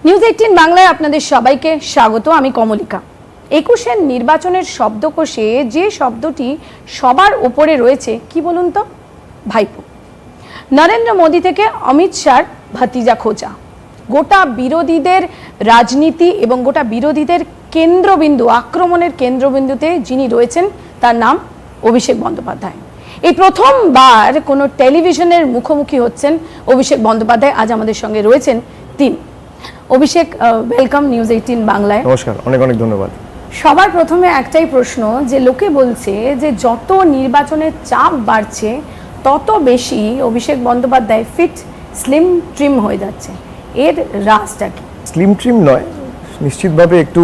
News 18 বাংলায় আপনাদের সবাইকে স্বাগত। আমি কমলিকা। 21-এর নির্বাচনের শব্দকোষে যে শব্দটি সবার উপরে রয়েছে কি বলুন তো? ভাইপো। নরেন্দ্র মোদী থেকে অমিত শাহর ভাতিজা খোঁজা। গোটা বিরোধীদের রাজনীতি এবং গোটা বিরোধীদের কেন্দ্রবিন্দু, আক্রমণের কেন্দ্রবিন্দুতে যিনি রয়েছেন তার নাম অভিষেক বন্দ্যোপাধ্যায়। এই প্রথমবার কোনো টেলিভিশনের মুখোমুখি হচ্ছেন অভিষেক বন্দ্যোপাধ্যায়। আজ আমাদের সঙ্গে রয়েছেন তিনি। অভিষেক, ওয়েলকাম নিউজ 18 বাংলায়। নমস্কার, অনেক অনেক ধন্যবাদ। সবার প্রথমে একটাই প্রশ্ন, যে লোকে বলছে যে যত নির্বাচনের চাপ বাড়ছে তত বেশি Abhishek Bandyopadhyay fit slim trim হয়ে যাচ্ছে, এর রাজটা কি? স্লিম ট্রিম নয়, নিশ্চিতভাবে একটু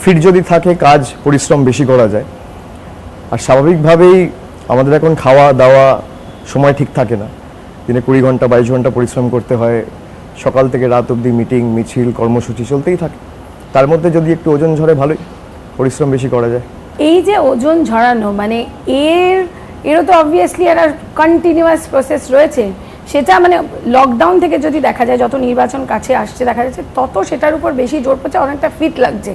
ফিট যদি থাকে কাজ পরিশ্রম বেশি করা যায়। আর স্বাভাবিকভাবেই আমাদের এখন খাওয়া দাওয়া সময় ঠিক থাকে না, দিনে 20 ঘন্টা 22 ঘন্টা পরিশ্রম করতে হয়, সকাল থেকে রাত অবধি মিটিং মিছিল কর্মসূচি চলতেই থাকে। তার মধ্যে যদি একটু ওজন ঝরে ভালোই, পরিশ্রম বেশি করা যায়। এই যে ওজন ঝরানো, মানে এরও তো অবভিয়াসলি একটা কন্টিনিউয়াস প্রসেস রয়েছে। সেটা মানে লকডাউন থেকে যদি দেখা যায়, যত নির্বাচন কাছে আসছে দেখা যাচ্ছে তত সেটার উপর বেশি জোর পড়ছে, অনেকটা ফিট লাগছে।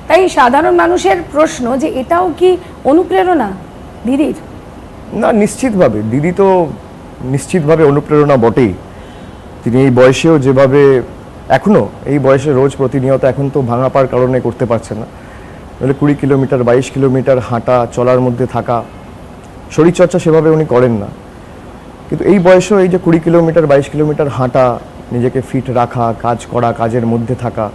তাই সাধারণ মানুষের প্রশ্ন যে এটাও কি অনুপ্রেরণা দিদির? না, নিশ্চিতভাবে দিদি তো নিশ্চিতভাবে অনুপ্রেরণা বটেই। তিনি এই বয়সেও যেভাবে এখনও এই বয়সে রোজ প্রতিনিয়ত, এখন তো ভাঙা পার কারণে করতে পারছে না, নাহলে 20 কিলোমিটার 22 কিলোমিটার হাঁটা চলার মধ্যে থাকা, শরীরচর্চা সেভাবে উনি করেন না। কিন্তু এই বয়সেও এই যে 20 কিলোমিটার 22 কিলোমিটার হাঁটা, নিজেকে ফিট রাখা, কাজ করা, কাজের মধ্যে থাকা,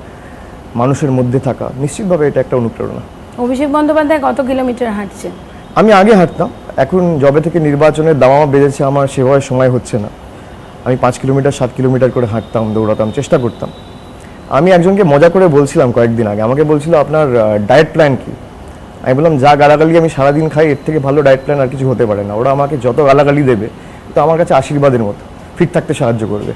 মানুষের মধ্যে থাকা, নিশ্চিতভাবে এটা একটা অনুপ্রেরণা। অভিষেক বন্দ্যোপাধ্যায় কত কিলোমিটার হাঁটছেন? আমি আগে হাঁটতাম, এখন যবে থেকে নির্বাচনের দামামা বেড়েছে আমার সেভাবে সময় হচ্ছে না। আমি 5 কিলোমিটার 7 কিলোমিটার করে হাঁটতাম, দৌড়াতাম, চেষ্টা করতাম। আমি একজনকে মজা করে বলছিলাম কয়েকদিন আগে, আমাকে বলছিল আপনার ডায়েট প্ল্যান কি? আমি বললাম যা গালাগালি আমি সারাদিন খাই এর থেকে ভালো ডায়েট প্ল্যান আর কিছু হতে পারে না। ওরা আমাকে যত গালাগালি দেবে তো আমার কাছে আশীর্বাদের মতো, ফিট থাকতে সাহায্য করবে।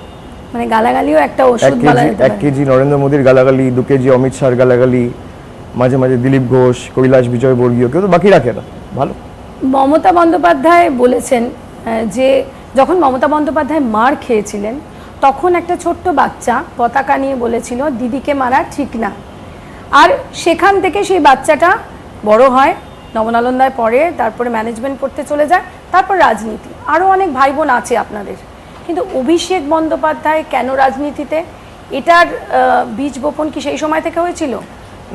মানে গালাগালিও একটা ওষুধ বলা যেতে পারে। 1 কেজি নরেন্দ্র মোদীর গালাগালি, 2 কেজি অমিত শাহর গালাগালি, মাঝে মাঝে দিলীপ ঘোষ, কৈলাস বিজয়বর্গীয়, কেউ তো বাকি রাখে না। ভালো। মমতা বন্দ্যোপাধ্যায় বলেছেন যে যখন মমতা বন্দ্যোপাধ্যায় মার খেয়েছিলেন তখন একটা ছোট্ট বাচ্চা পতাকা নিয়ে বলেছিল দিদিকে মারা ঠিক না। আর সেখান থেকে সেই বাচ্চাটা বড় হয়, নবনালন্দায় পড়ে, তারপরে ম্যানেজমেন্ট করতে চলে যায়, তারপর রাজনীতি। আরও অনেক ভাই বোন আছে আপনাদের, কিন্তু অভিষেক বন্দ্যোপাধ্যায় কেন রাজনীতিতে? এটার বীজ বপন কি সেই সময় থেকে হয়েছিল?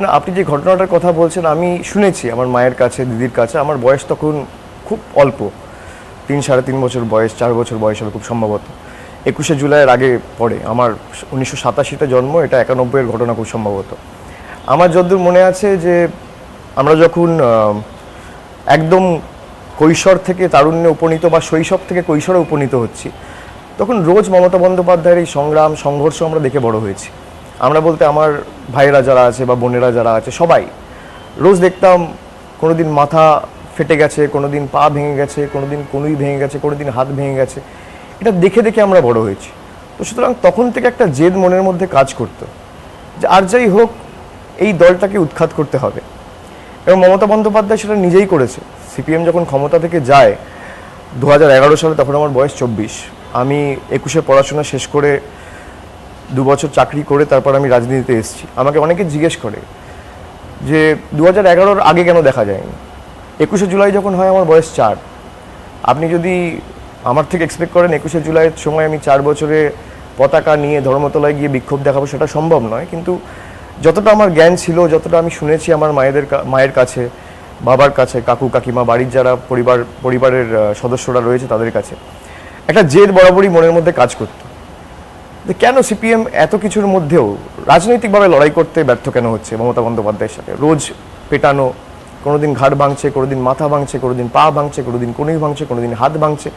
না, আপনি যে ঘটনাটার কথা বলছেন আমি শুনেছি আমার মায়ের কাছে, দিদির কাছে। আমার বয়স তখন খুব অল্প, 3-3.5 বছর বয়স, 4 বছর বয়স হবে খুব সম্ভবত। 21শে জুলাইয়ের আগে পড়ে। আমার 1987-তে জন্ম, এটা 91-এর ঘটনা খুব সম্ভবত। আমার যতদূর মনে আছে যে আমরা যখন একদম কৈশোর থেকে তারুণ্যে উপনীত বা শৈশব থেকে কৈশোরে উপনীত হচ্ছি, তখন রোজ মমতা বন্দ্যোপাধ্যায়ের এই সংগ্রাম সংঘর্ষ আমরা দেখে বড় হয়েছি। আমরা বলতে আমার ভাইয়েরা যারা আছে বা বোনেরা যারা আছে সবাই রোজ দেখতাম কোনোদিন মাথা ফেটে গেছে, কোনোদিন পা ভেঙে গেছে, কোনোদিন কনুই ভেঙে গেছে, কোনোদিন হাত ভেঙে গেছে। এটা দেখে দেখে আমরা বড় হয়েছি। তো সুতরাং তখন থেকে একটা জেদ মনের মধ্যে কাজ করতো যে আর যাই হোক এই দলটাকে উৎখাত করতে হবে। এবং মমতা বন্দ্যোপাধ্যায় সেটা নিজেই করেছে। সিপিএম যখন ক্ষমতা থেকে যায় 2011 সালে, তখন আমার বয়স 24। আমি 21-এ পড়াশোনা শেষ করে 2 বছর চাকরি করে তারপর আমি রাজনীতিতে এসেছি। আমাকে অনেকে জিজ্ঞেস করে যে 2011-র আগে কেন দেখা যায়নি। 21শে জুলাই যখন হয় আমার বয়স 4। আপনি যদি আমার থেকে এক্সপেক্ট করেন 21শে জুলাইয়ের সময় আমি 4 বছরে পতাকা নিয়ে ধর্মতলায় গিয়ে বিক্ষোভ দেখাবো, সেটা সম্ভব নয়। কিন্তু যতটা আমার জ্ঞান ছিল, যতটা আমি শুনেছি আমার মায়ের কাছে, বাবার কাছে, কাকু কাকিমা, বাড়ির যারা পরিবারের সদস্যরা রয়েছে তাদের কাছে, একটা জেদ বরাবরই মনের মধ্যে কাজ করতো যে কেন সিপিএম এত কিছুর মধ্যেও রাজনৈতিকভাবে লড়াই করতে ব্যর্থ কেন হচ্ছে মমতা বন্দ্যোপাধ্যায়ের সাথে। রোজ পেটানো, কোনোদিন ঘাড় ভাঙছে, কোনোদিন মাথা ভাঙছে, কোনোদিন পা ভাঙছে, কোনোদিন কনুই ভাঙছে, কোনোদিন হাত ভাঙছে।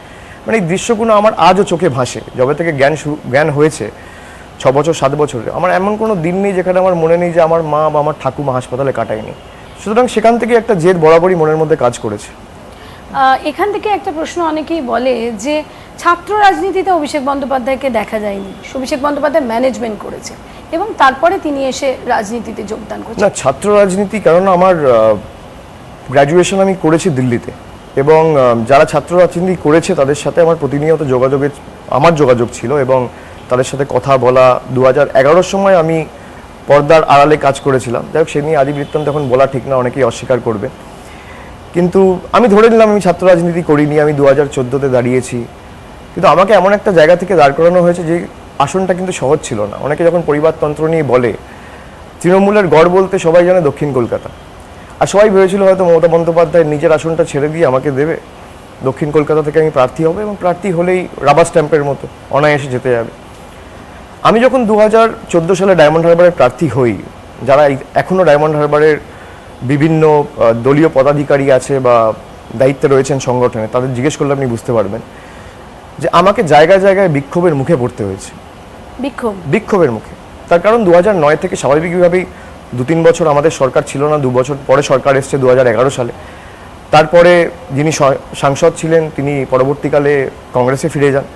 মানে এই দৃশ্যগুলো আমার আজও চোখে ভাসে। যবে থেকে জ্ঞান হয়েছে 6 বছর 7 বছরে, আমার এমন কোনো দিন নেই যেখানে আমার মনে নেই যে আমার মা বা আমার ঠাকুমা হাসপাতালে কাটায়নি। সুতরাং সেখান থেকে একটা জেদ বরাবরই মনের মধ্যে কাজ করেছে। এখান থেকে একটা প্রশ্ন অনেকেই বলে যে ছাত্র রাজনীতিতে অভিষেক বন্দ্যোপাধ্যায়কে দেখা যায়নি, অভিষেক বন্দ্যোপাধ্যায় ম্যানেজমেন্ট করেছে এবং তারপরে তিনি এসে রাজনীতিতে যোগদান করেছেন। না, ছাত্র রাজনীতি, কারণ আমার গ্র্যাজুয়েশন আমি করেছি দিল্লিতে, এবং যারা ছাত্র রাজনীতি করেছে তাদের সাথে আমার প্রতিনিয়ত যোগাযোগ ছিল, এবং তাদের সাথে কথা বলা। 2011 সময় আমি পর্দার আড়ালে কাজ করেছিলাম, যাই হোক সে নিয়ে আদি বৃত্তান্ত এখন বলা ঠিক না, অনেকেই অস্বীকার করবে, কিন্তু আমি ধরে নিলাম আমি ছাত্র রাজনীতি করিনি, আমি 2014-তে দাঁড়িয়েছি। কিন্তু আমাকে এমন একটা জায়গা থেকে দাঁড় করানো হয়েছে যে আসনটা কিন্তু সহজ ছিল না। অনেকে যখন পরিবারতন্ত্র নিয়ে বলে, তৃণমূলের গড় বলতে সবাই জানে দক্ষিণ কলকাতা, আর সবাই ভেবেছিল হয়তো মমতা বন্দ্যোপাধ্যায় নিজের আসনটা ছেড়ে দিয়ে আমাকে দেবে, দক্ষিণ কলকাতা থেকে আমি প্রার্থী হব এবং প্রার্থী হলেই রাবার স্ট্যাম্পের মতো অনায়াসে যেতে যাবে। আমি যখন 2014 সালে ডায়মন্ড হারবারের প্রার্থী হই, যারা এখনও ডায়মন্ড হারবারের বিভিন্ন দলীয় পদাধিকারী আছে বা দায়িত্বে রয়েছেন সংগঠনে, তাদের জিজ্ঞেস করলে আপনি বুঝতে পারবেন যে আমাকে জায়গায় জায়গায় বিক্ষোভের মুখে পড়তে হয়েছে। বিক্ষোভের মুখে। তার কারণ 2009 থেকে স্বাভাবিকভাবেই 2-3 বছর আমাদের সরকার ছিল না, 2 বছর পরে সরকার এসছে 2011 সালে। তারপরে যিনি সাংসদ ছিলেন তিনি পরবর্তীকালে কংগ্রেসে ফিরে যান।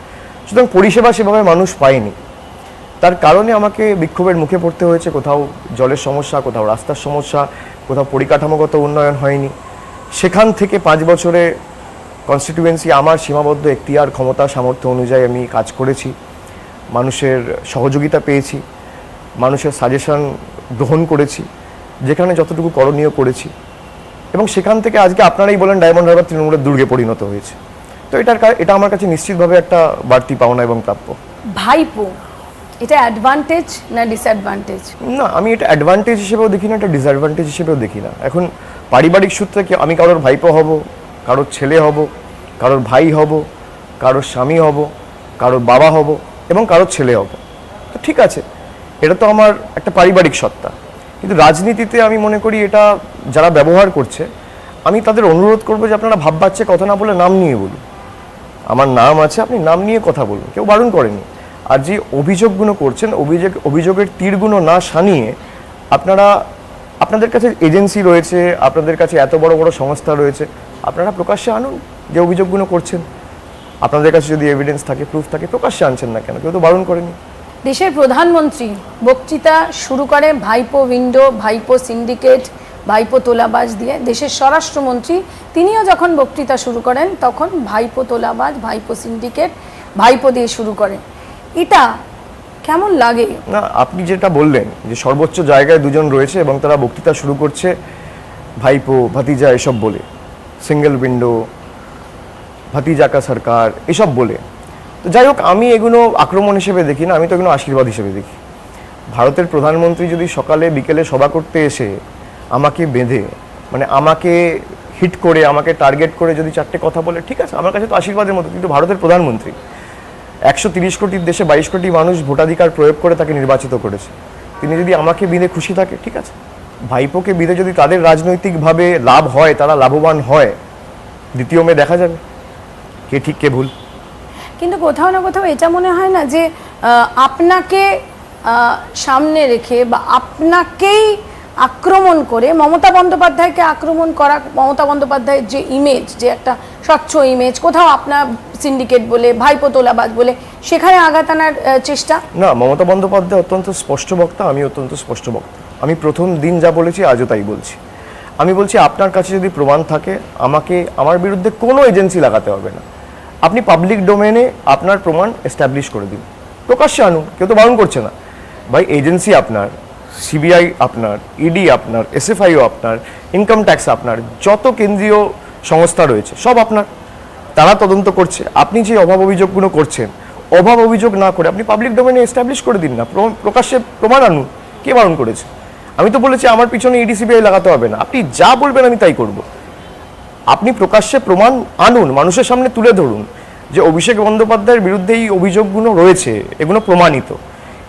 সুতরাং পরিষেবা সেভাবে মানুষ পায়নি, তার কারণে আমাকে বিক্ষোভের মুখে পড়তে হয়েছে। কোথাও জলের সমস্যা, কোথাও রাস্তার সমস্যা, কোথাও পরিকাঠামোগত উন্নয়ন হয়নি। সেখান থেকে 5 বছরে কনস্টিটিউয়েন্সি আমার সীমাবদ্ধ এখতিয়ার, ক্ষমতা, সামর্থ্য অনুযায়ী আমি কাজ করেছি, মানুষের সহযোগিতা পেয়েছি, মানুষের সাজেশন গ্রহণ করেছি, যেখানে যতটুকু করণীয় করেছি, এবং সেখান থেকে আজকে আপনারাই বলেন ডায়মন্ড হারবার তৃণমূলের দুর্গে পরিণত হয়েছে। তো এটা আমার কাছে নিশ্চিতভাবে একটা বাড়তি পাওনা এবং প্রাপ্য। ভাইপো, এটা অ্যাডভান্টেজ না ডিসঅ্যাডভান্টেজ? না, আমি এটা অ্যাডভান্টেজ হিসেবেও দেখি না, এটা ডিসঅ্যাডভান্টেজ হিসেবেও দেখি না। এখন পারিবারিক সূত্রে কি আমি কারোর ভাইপো হব, কারোর ছেলে হব, কারোর ভাই হব, কারোর স্বামী হব, কারোর বাবা হব এবং কারোর ছেলে হব, তো ঠিক আছে, এটা তো আমার একটা পারিবারিক সত্তা। কিন্তু রাজনীতিতে আমি মনে করি এটা যারা ব্যবহার করছে, আমি তাদের অনুরোধ করবো যে আপনারা ভাব বাচ্চা কথা না বলে নাম নিয়ে বলুন। আমার নাম আছে, আপনি নাম নিয়ে কথা বলুন, কেউ বারণ করেনি। আর যে অভিযোগগুলো করছেন, অভিযোগের তীরগুলো না শানিয়ে আপনাদের কাছে এজেন্সি রয়েছে, আপনাদের কাছে এত বড় বড় সংস্থা রয়েছে, আপনারা প্রকাশ্যে আনুন যে অভিযোগগুলো করছেন। আপনাদের কাছে যদি এভিডেন্স থাকে, প্রুফ থাকে, প্রকাশ্যে আনছেন না কেন? কেউ তো বারণ করেনি। দেশের প্রধানমন্ত্রী বক্তৃতা শুরু করে ভাইপো উইন্ডো, ভাইপো সিন্ডিকেট, ভাইপো তোলাবাজ দিয়ে। দেশের স্বরাষ্ট্রমন্ত্রী তিনিও যখন বক্তৃতা শুরু করেন তখন ভাইপো তোলাবাজ, ভাইপো সিন্ডিকেট, ভাইপো দিয়ে শুরু করেন। এটা কেমন লাগে? না, আপনি যেটা বললেন যে সর্বোচ্চ জায়গায় দুজন রয়েছে এবং তারা বক্তৃতা শুরু করছে ভাইপো, ভাতিজা এসব বলে, সিঙ্গেল উইন্ডো, ভাতিজা কা সরকার এসব বলে। তো যাই হোক, আমি এগুলো আক্রমণ হিসেবে দেখি না, আমি তো এগুলো আশীর্বাদ হিসেবে দেখি। ভারতের প্রধানমন্ত্রী যদি সকালে বিকেলে সভা করতে এসে আমাকে বেঁধে, মানে আমাকে হিট করে, আমাকে টার্গেট করে যদি 4টে কথা বলে, ঠিক আছে, আমার কাছে তো আশীর্বাদের মতো। কিন্তু ভারতের প্রধানমন্ত্রী 130 কোটির দেশে 22 কোটি মানুষ ভোটাধিকার প্রয়োগ করে তাকে নির্বাচিত করেছে, তিনি যদি আমাকে বিঁধে খুশি থাকে, ঠিক আছে। ভাইপোকে বিঁধে যদি তাদের রাজনৈতিকভাবে লাভ হয়, তারা লাভবান হয়, 2 মে দেখা যাবে কে ঠিক কে ভুল। কিন্তু কোথাও না কোথাও এটা মনে হয় না যে আপনাকে সামনে রেখে বা আপনাকেই আক্রমণ করে মমতা বন্দ্যোপাধ্যায়কে আক্রমণ করা, মমতা বন্দ্যোপাধ্যায়ের যে ইমেজ, যে একটা স্বচ্ছ ইমেজ, কোথাও আপনার সিন্ডিকেট বলে, ভাইপো তোলাবাজ বলে সেখানে আঘাত আনার চেষ্টা? না, মমতা বন্দ্যোপাধ্যায় অত্যন্ত স্পষ্ট বক্তা, আমি অত্যন্ত স্পষ্ট বক্তা। আমি প্রথম দিন যা বলেছি আজও তাই বলছি। আমি বলছি আপনার কাছে যদি প্রমাণ থাকে, আমাকে আমার বিরুদ্ধে কোনো এজেন্সি লাগাতে হবে না, আপনি পাবলিক ডোমেনে আপনার প্রমাণ এস্টাবলিশ করে দিন, প্রকাশ্যে আনুন, কেউ তো বারণ করছে না। ভাই, এজেন্সি আপনার, সিবিআই আপনার, ইডি আপনার, এসএফআইও আপনার, ইনকাম ট্যাক্স আপনার, যত কেন্দ্রীয় সংস্থা রয়েছে সব আপনার, তারা তদন্ত করছে। আপনি যে অভাব অভিযোগগুলো করছেন, অভাব অভিযোগ না করে আপনি পাবলিক ডোমেনে এস্টাবলিশ করে দিন না, প্রকাশ্যে প্রমাণ আনুন, কে বারণ করেছে? আমি তো বলেছি আমার পিছনে ইডি সিবিআই লাগাতে হবে না, আপনি যা বলবেন আমি তাই করব। আপনি প্রকাশ্যে প্রমাণ আনুন, মানুষের সামনে তুলে ধরুন যে অভিষেক বন্দ্যোপাধ্যায়ের বিরুদ্ধে এই অভিযোগগুলো রয়েছে, এগুলো প্রমাণিত,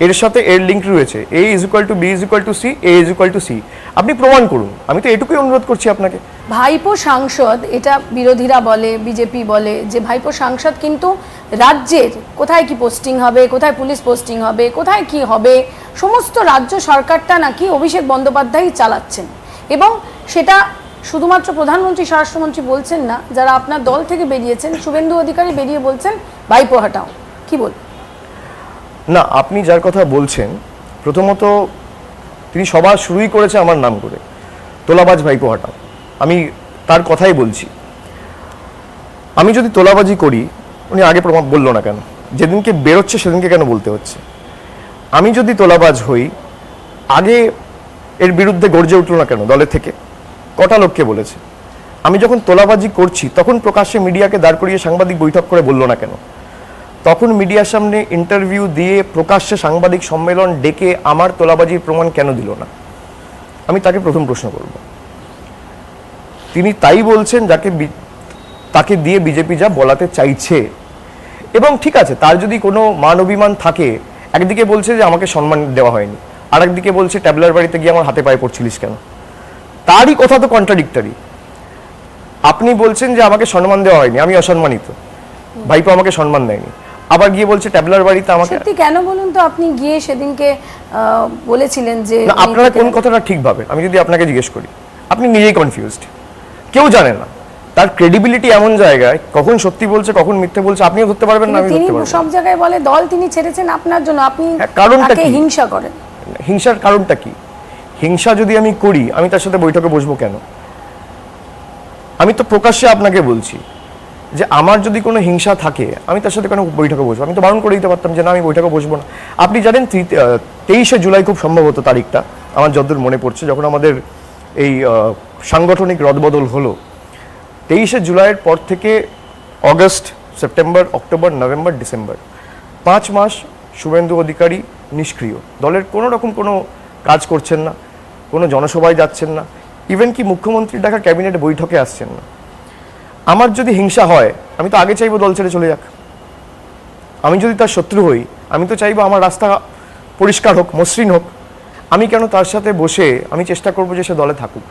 এর সাথে এর লিঙ্ক রয়েছে, A = B = C, A = C, আপনি প্রমাণ করুন। আমি তো এটুকুই অনুরোধ করছি আপনাকে। ভাইপো সাংসদ, এটা বিরোধীরা বলে, বিজেপি বলে যে ভাইপো সাংসদ কিন্তু রাজ্যের কোথায় কি পোস্টিং হবে, কোথায় পুলিশ পোস্টিং হবে, কোথায় কি হবে, সমস্ত রাজ্য সরকারটা নাকি অভিষেক বন্দ্যোপাধ্যায়ই চালাচ্ছেন। এবং সেটা শুধুমাত্র প্রধানমন্ত্রী, স্বরাষ্ট্রমন্ত্রী বলছেন না, যারা আপনার দল থেকে বেরিয়েছেন, শুভেন্দু অধিকারী বেরিয়ে বলছেন ভাইপো হাটাও। কি বল? না, আপনি যার কথা বলছেন, প্রথমত তিনি সবার শুরুই করেছে আমার নাম করে, তোলাবাজ ভাইপো হাটাও। আমি তার কথাই বলছি। আমি যদি তোলাবাজি করি, উনি আগে বললো না কেন? যেদিনকে বেরোচ্ছে সেদিনকে কেন বলতে হচ্ছে? আমি যদি তোলাবাজ হই, আগে এর বিরুদ্ধে গর্জে উঠল না কেন দলের থেকে? কটা লোককে বলেছে? আমি যখন তোলাবাজি করছি তখন প্রকাশ্যে মিডিয়াকে দাঁড় করিয়ে সাংবাদিক বৈঠক করে বললো না কেন? তখন মিডিয়ার সামনে ইন্টারভিউ দিয়ে প্রকাশ্যে সাংবাদিক সম্মেলন ডেকে আমার তোলাবাজির প্রমাণ কেন দিল না? আমি তাকে প্রথম প্রশ্ন করব। তিনি তাই বলছেন তাকে দিয়ে বিজেপি যা বলাতে চাইছে। এবং ঠিক আছে, তার যদি কোনো মান অভিমান থাকে, একদিকে বলছে যে আমাকে সম্মান দেওয়া হয়নি, আর একদিকে বলছে ট্যাবলার বাড়িতে গিয়ে আমার হাতে পায়ে পড়ছিলিস কেন? তারই কথা তো কন্ট্রাডিক্টরি। আপনি বলছেন যে আমাকে সম্মান দেওয়া হয়নি, আমি অসম্মানিত, ভাইপো আমাকে সম্মান দেয়নি, আবার গিয়ে বলছে ট্যাবলার বাড়িতে আমাকে। সত্যি কেন বলুন তো, আপনি গিয়ে সেদিনকে বলেছিলেন যে না, আপনারা কোন কথাটা ঠিক ভাবেন? আমি যদি আপনাকে জিজ্ঞেস করি, আপনি নিজেই কনফিউজড, কেউ জানে না। তার ক্রেডিবিলিটি এমন জায়গায়, কখন সত্যি বলছে কখন মিথ্যে বলছে আপনিও ধরতে পারবেন না, আমি তিনি ধরতে পারবো না। সব জায়গায় বলে দল তিনি ছেড়েছেন আপনার জন্য, আপনি কারণটা তাকে কি? হিংসা করেন। হিংসার কারণটা কি? হিংসা যদি আমি করি, আমি তার সাথে বৈঠকে বসবো কেন? আমি তো প্রকাশ্যে আপনাকে বলছি যে আমার যদি কোনো হিংসা থাকে, আমি তার সাথে কোনো বৈঠকে বসবো। আমি তো বারণ করে দিতে পারতাম যে না, আমি বৈঠকে বসবো না। আপনি জানেন 23শে জুলাই খুব সম্ভবত তারিখটা, আমার যতদূর মনে পড়ছে, যখন আমাদের এই সাংগঠনিক রদবদল হলো, 23শে জুলাইয়ের পর থেকে August, September, October, November, December, 5 মাস শুভেন্দু অধিকারী নিষ্ক্রিয়। দলের কোনো রকম কোনো কাজ করছেন না, কোনো জনসভায় যাচ্ছেন না, ইভেন কি মুখ্যমন্ত্রীর ডাকা ক্যাবিনেট বৈঠকে আসছেন না। আমার যদি হিংসা হয়, আমি তো আগে চাইবো দল ছেড়ে চলে যাক। আমি যদি তার শত্রু হই, আমি তো চাইবো আমার রাস্তা পরিষ্কার হোক, মসৃণ হোক। আমি কেন তার সাথে বসে আমি চেষ্টা করবো যে সে দলে থাকুক?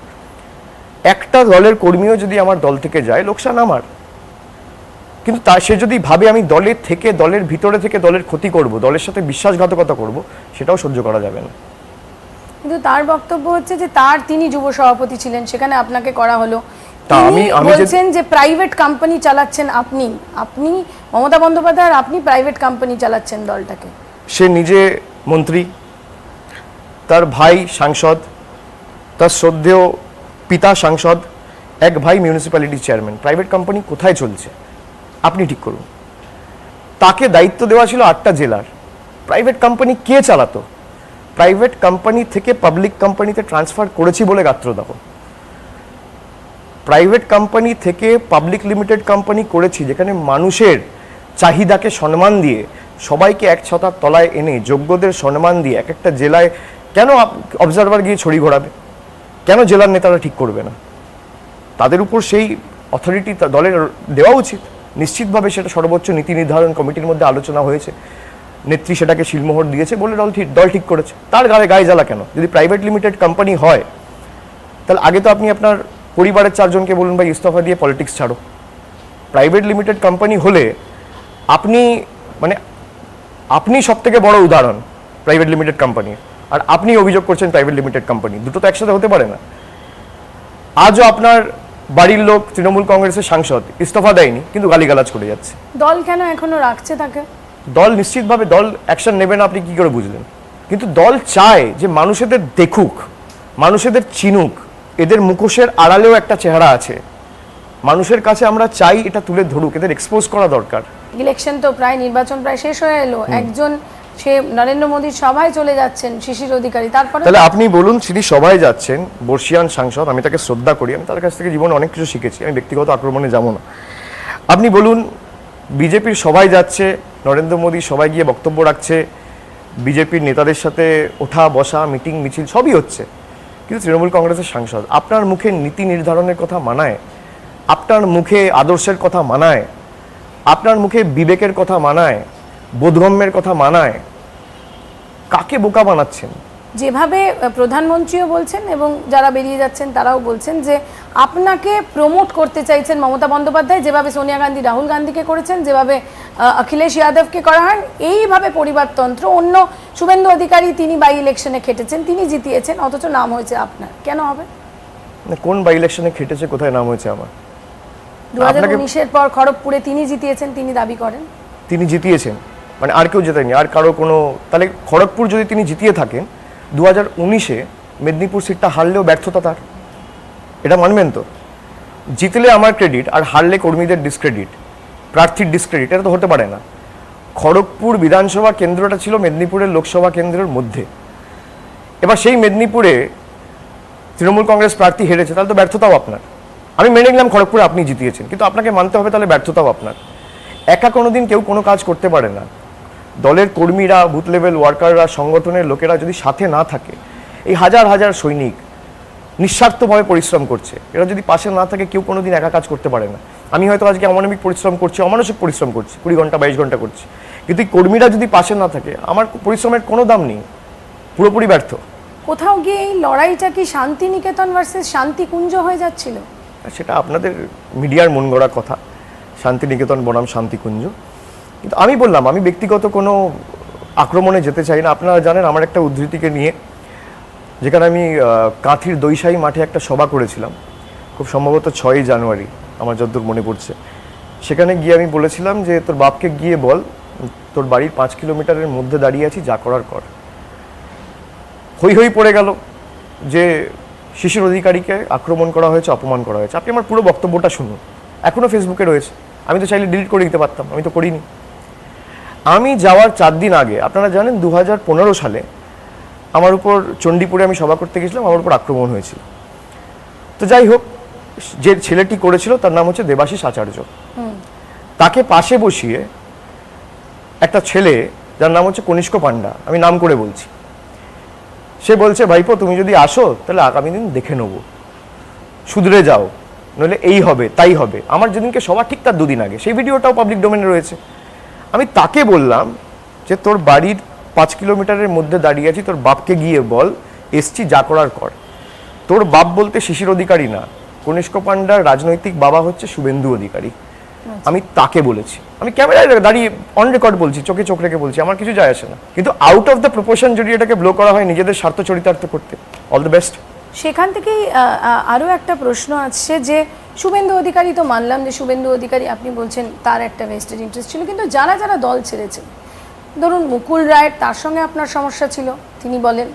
একটা দলের কর্মীও যদি আমার দল থেকে যায়, লোকসান আমার। কিন্তু সে যদি ভাবে আমি দলের থেকে, দলের ভিতরে থেকে দলের ক্ষতি করব, দলের সাথে বিশ্বাসঘাতকতা করব, সেটাও সহ্য করা যাবে না। কিন্তু তার বক্তব্য হচ্ছে যে তিনি যুব সভাপতি ছিলেন, সেখানে আপনাকে করা হলো। আমি বলছেন যে প্রাইভেট কোম্পানি চালাচ্ছেন আপনি মমতা বন্দ্যোপাধ্যায়, আর আপনি প্রাইভেট কোম্পানি চালাচ্ছেন দলটাকে। সে নিজে মন্ত্রী, তার ভাই সাংসদ, তার শ্রদ্ধেয় পিতা সাংসদ, এক ভাই মিউনিসিপ্যালিটি চেয়ারম্যান। প্রাইভেট কোম্পানি কোথায় চলছে আপনি ঠিক করুন। তাকে দায়িত্ব দেওয়া ছিল 8টা জেলার। প্রাইভেট কোম্পানি কে চালাতো? প্রাইভেট কোম্পানি থেকে পাবলিক কোম্পানিতে ট্রান্সফার করেছি বলে গাত্রদাহ। প্রাইভেট কোম্পানি থেকে পাবলিক লিমিটেড কোম্পানি করেছি, যেখানে মানুষের চাহিদাকে সম্মান দিয়ে, সবাইকে এক ছাতার তলায় এনে, যোগ্যদের সম্মান দিয়ে এক একটা জেলায় কেন অবজারভার গিয়ে ছড়ি ঘোরাবে? কেন জেলার নেতারা ঠিক করবে না? তাদের উপর সেই অথরিটি দলের দেওয়া উচিত। নিশ্চিতভাবে সেটা সর্বোচ্চ নীতি নির্ধারণ কমিটির মধ্যে আলোচনা হয়েছে, নেত্রী সেটাকে শিলমোহর দিয়েছে বলে দল ঠিক করেছে। তার গায়ে জ্বালা কেন? যদি প্রাইভেট লিমিটেড কোম্পানি হয়, তাহলে আগে তো আপনি আপনার পরিবারের 4 জনকে বলুন ভাই ইস্তফা দিয়ে পলিটিক্স ছাড়ো। প্রাইভেট লিমিটেড কোম্পানি হলে আপনি সব থেকে বড় উদাহরণ প্রাইভেট লিমিটেড কোম্পানির, আর আপনি অভিযোগ করছেন প্রাইভেট লিমিটেড কোম্পানি। দুটো তো একসাথে হতে পারে না। আজও আপনার বাড়ির লোক, তৃণমূল কংগ্রেসের সাংসদ ইস্তফা দেয়নি, কিন্তু গালিগালাজ করে যাচ্ছে। দল কেন এখনো রাখছে তাকে? দল নিশ্চিতভাবে দল অ্যাকশন নেবে না, আপনি কি করে বুঝলেন? কিন্তু দল চায় যে মানুষেদের দেখুক, মানুষেদের চিনুক, এদের মুখোশের আড়ালেও একটা চেহারা আছে। মানুষের কাছে আমরা চাই এটা তুলে ধরুক, এদের এক্সপোজ করা দরকার। ইলেকশন তো প্রায়, নির্বাচন প্রায় শেষ হয়ে এলো, একজন সে নরেন্দ্র মোদীর সভায় চলে যাচ্ছেন, শিশির অধিকারী। তারপরে তাহলে আপনি বলুন, তিনি সভায় যাচ্ছেন, বর্ষিয়ান সাংসদ, আমি তাকে শ্রদ্ধা করি, আমি তার কাছ থেকে জীবনে অনেক কিছু শিখেছি, আমি ব্যক্তিগত আক্রমণে যাব না। আপনি বলুন, বিজেপির সভায় যাচ্ছে, নরেন্দ্র মোদী সবাই গিয়ে বক্তব্য রাখছে, বিজেপির নেতাদের সাথে ওঠা বসা, মিটিং মিছিল সবই হচ্ছে, কিন্তু তৃণমূল কংগ্রেসের সাংসদ। আপনার মুখে নীতি নির্ধারণের কথা মানায়? আপনার মুখে আদর্শের কথা মানায়? আপনার মুখে বিবেকের কথা মানায়? বোধগম্যের কথা মানায়? কাকে বোকা বানাচ্ছেন? যেভাবে প্রধানমন্ত্রীও বলছেন এবং যারা বেরিয়ে যাচ্ছেন তারাও বলছেন যে আপনাকে প্রমোট করতে চাইছেন মমতা বন্দ্যোপাধ্যায়, যেভাবে সোনিয়া গান্ধী রাহুল গান্ধীকে করেছেন, যেভাবে অখিলেশ যাদবকে করা হয়, এইভাবে পরিবারতন্ত্র। অন্য শুভেন্দু অধিকারী, তিনি বাই ইলেকশনে খেটেছেন, তিনি জিতিয়েছেন, অথচ নাম হয়েছে আপনার। কেন হবে? কোন বাই ইলেকশনে খেটেছে, কোথায় নাম হয়েছে আমার? 2019-এর পর খড়গপুরে তিনি জিতিয়েছেন, তিনি দাবি করেন। তিনি জিতিয়েছেন মানে আর কেউ জেতেনি, আর কারো কোনো? তাহলে খড়গপুর যদি তিনি জিতিয়ে থাকেন, 2019-এ মেদিনীপুর সিটটা হারলেও ব্যর্থতা তার, এটা মানবেন তো? জিতলে আমার ক্রেডিট, আর হারলে কর্মীদের ডিসক্রেডিট, প্রার্থীর ডিসক্রেডিট, এটা তো হতে পারে না। খড়গপুর বিধানসভা কেন্দ্রটা ছিল মেদিনীপুরের লোকসভা কেন্দ্রের মধ্যে। এবার সেই মেদিনীপুরে তৃণমূল কংগ্রেস প্রার্থী হেরেছে, তাহলে তো ব্যর্থতাও আপনার। আমি মেনে নিলাম খড়গপুরে আপনি জিতিয়েছেন, কিন্তু আপনাকে মানতে হবে তাহলে ব্যর্থতাও আপনার। একা কোনোদিন কেউ কোনো কাজ করতে পারে না। দলের কর্মীরা, বুথ লেভেল ওয়ার্কাররা, সংগঠনের লোকেরা যদি সাথে না থাকে, এই হাজার হাজার সৈনিক নিঃস্বার্থভাবে পরিশ্রম করছে, এরা যদি পাশে না থাকে কেউ কোনোদিন একা কাজ করতে পারে না। আমি হয়তো আজকে অমানবিক পরিশ্রম করছি, অমানসিক পরিশ্রম করছি, 20 ঘন্টা 22 ঘন্টা করছি, কিন্তু এই কর্মীরা যদি পাশে না থাকে আমার পরিশ্রমের কোনো দাম নেই, পুরোপুরি ব্যর্থ। কোথাও গিয়ে এই লড়াইটা কি শান্তিনিকেতন ভার্সেস শান্তিকুঞ্জ হয়ে যাচ্ছিল? সেটা আপনাদের মিডিয়ার মন গড়া কথা, শান্তিনিকেতন বনাম শান্তিকুঞ্জ। কিন্তু আমি বললাম আমি ব্যক্তিগত কোনো আক্রমণে যেতে চাই না। আপনারা জানেন আমার একটা উদ্ধৃতিকে নিয়ে, যেখানে আমি কাঁথির দইসাই মাঠে একটা সভা করেছিলাম, খুব সম্ভবত 6ই জানুয়ারি আমার যতদূর মনে পড়ছে। সেখানে গিয়ে আমি বলেছিলাম যে তোর বাপকে গিয়ে বল তোর বাড়ির 5 কিলোমিটারের মধ্যে দাঁড়িয়ে আছি, যা করার কর। হই হই পড়ে গেল যে শিশির অধিকারীকে আক্রমণ করা হয়েছে, অপমান করা হয়েছে। আপনি আমার পুরো বক্তব্যটা শুনুন, এখনও ফেসবুকে রয়েছে। আমি তো চাইলে ডিলিট করে দিতে পারতাম, আমি তো করিনি। আমি যাওয়ার 4 দিন আগে আপনারা জানেন 2015 সালে আমার উপর চণ্ডীপুরে আমি সভা করতে গেছিলাম, আমার উপর আক্রমণ হয়েছিল। তো যাই হোক, যে ছেলেটি করেছিল তার নাম হচ্ছে দেবাশিস আচার্য। তাকে পাশে বসিয়ে একটা ছেলে যার নাম হচ্ছে কনিষ্ক পান্ডা, আমি নাম করে বলছি, সে বলছে ভাইপো তুমি যদি আসো তাহলে আগামী দিন দেখে নেবো, শুধরে যাও, নইলে এই হবে তাই হবে। আমার যেদিনকে সভা ঠিক তার 2 দিন আগে, সেই ভিডিওটাও পাবলিক ডোমেনে রয়েছে। আমি তাকে বললাম যে তোর বাড়ির 5 কিলোমিটারের মধ্যে দাঁড়িয়ে আছি, তোর বাপকে গিয়ে বল এসছি, যা করার কর। তোর বাপ বলতে শিশির অধিকারী না, কনিষ্ক পান্ডার রাজনৈতিক বাবা হচ্ছে শুভেন্দু অধিকারী। আমি তাকে বলেছি, আমি ক্যামেরায় দাঁড়িয়ে অন রেকর্ড বলছি, চোখে চোখ রেখে বলছি, আমার কিছু যায় আসে না। কিন্তু আউট অফ দ্য প্রপোর্শন যদি এটাকে ব্লো করা হয় নিজেদের স্বার্থ চরিতার্থ করতে, অল দ্য বেস্ট। সেখান থেকেই আরও একটা প্রশ্ন আসছে যে শুভেন্দু অধিকারী, তো মানলাম যে শুভেন্দু অধিকারী আপনি বলছেন তার একটা ভেস্টেড ইন্টারেস্ট ছিল, কিন্তু যারা যারা দল ছেড়েছে, ধরুন মুকুল রায়, তার সঙ্গে আপনার সমস্যা ছিল, তিনি বলেন।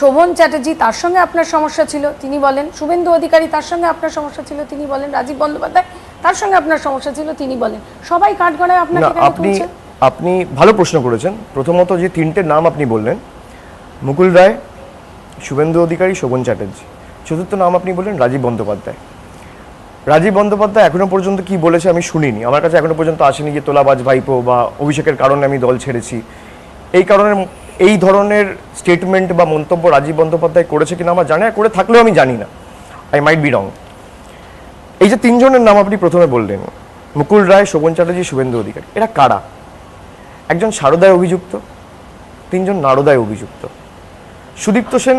শোভন চ্যাটার্জি, তার সঙ্গে আপনার সমস্যা ছিল, তিনি বলেন। শুভেন্দু অধিকারী, তার সঙ্গে আপনার সমস্যা ছিল, তিনি বলেন। রাজীব বন্দ্যোপাধ্যায়, তার সঙ্গে আপনার সমস্যা ছিল, তিনি বলেন। সবাই কাঠগড়ায় আপনাকে কেন তুলছেন? আপনি ভালো প্রশ্ন করেছেন। প্রথমত যে 3টে নাম আপনি বললেন, মুকুল রায়, শুভেন্দু অধিকারী, শোভন চ্যাটার্জি। চতুর্থ নাম আপনি বললেন রাজীব বন্দ্যোপাধ্যায়। রাজীব বন্দ্যোপাধ্যায় এখনো পর্যন্ত কি বলেছে আমি শুনিনি, আমার কাছে এখনো পর্যন্ত আসেনি যে তোলাবাজ ভাইপো বা অভিষেকের কারণে আমি দল ছেড়েছি। এই কারণে এই ধরনের স্টেটমেন্ট বা মন্তব্য রাজীব বন্দ্যোপাধ্যায় করেছে কিনা আমার জানা, করে থাকলেও আমি জানি না, আই মাইট বি রং। এই যে 3 জনের নাম আপনি প্রথমে বললেন, মুকুল রায়, শোভন চ্যাটার্জি, শুভেন্দু অধিকারী, এরা কারা? একজন সারদায় অভিযুক্ত, 3 জন নারদায় অভিযুক্ত। সুদীপ্ত সেন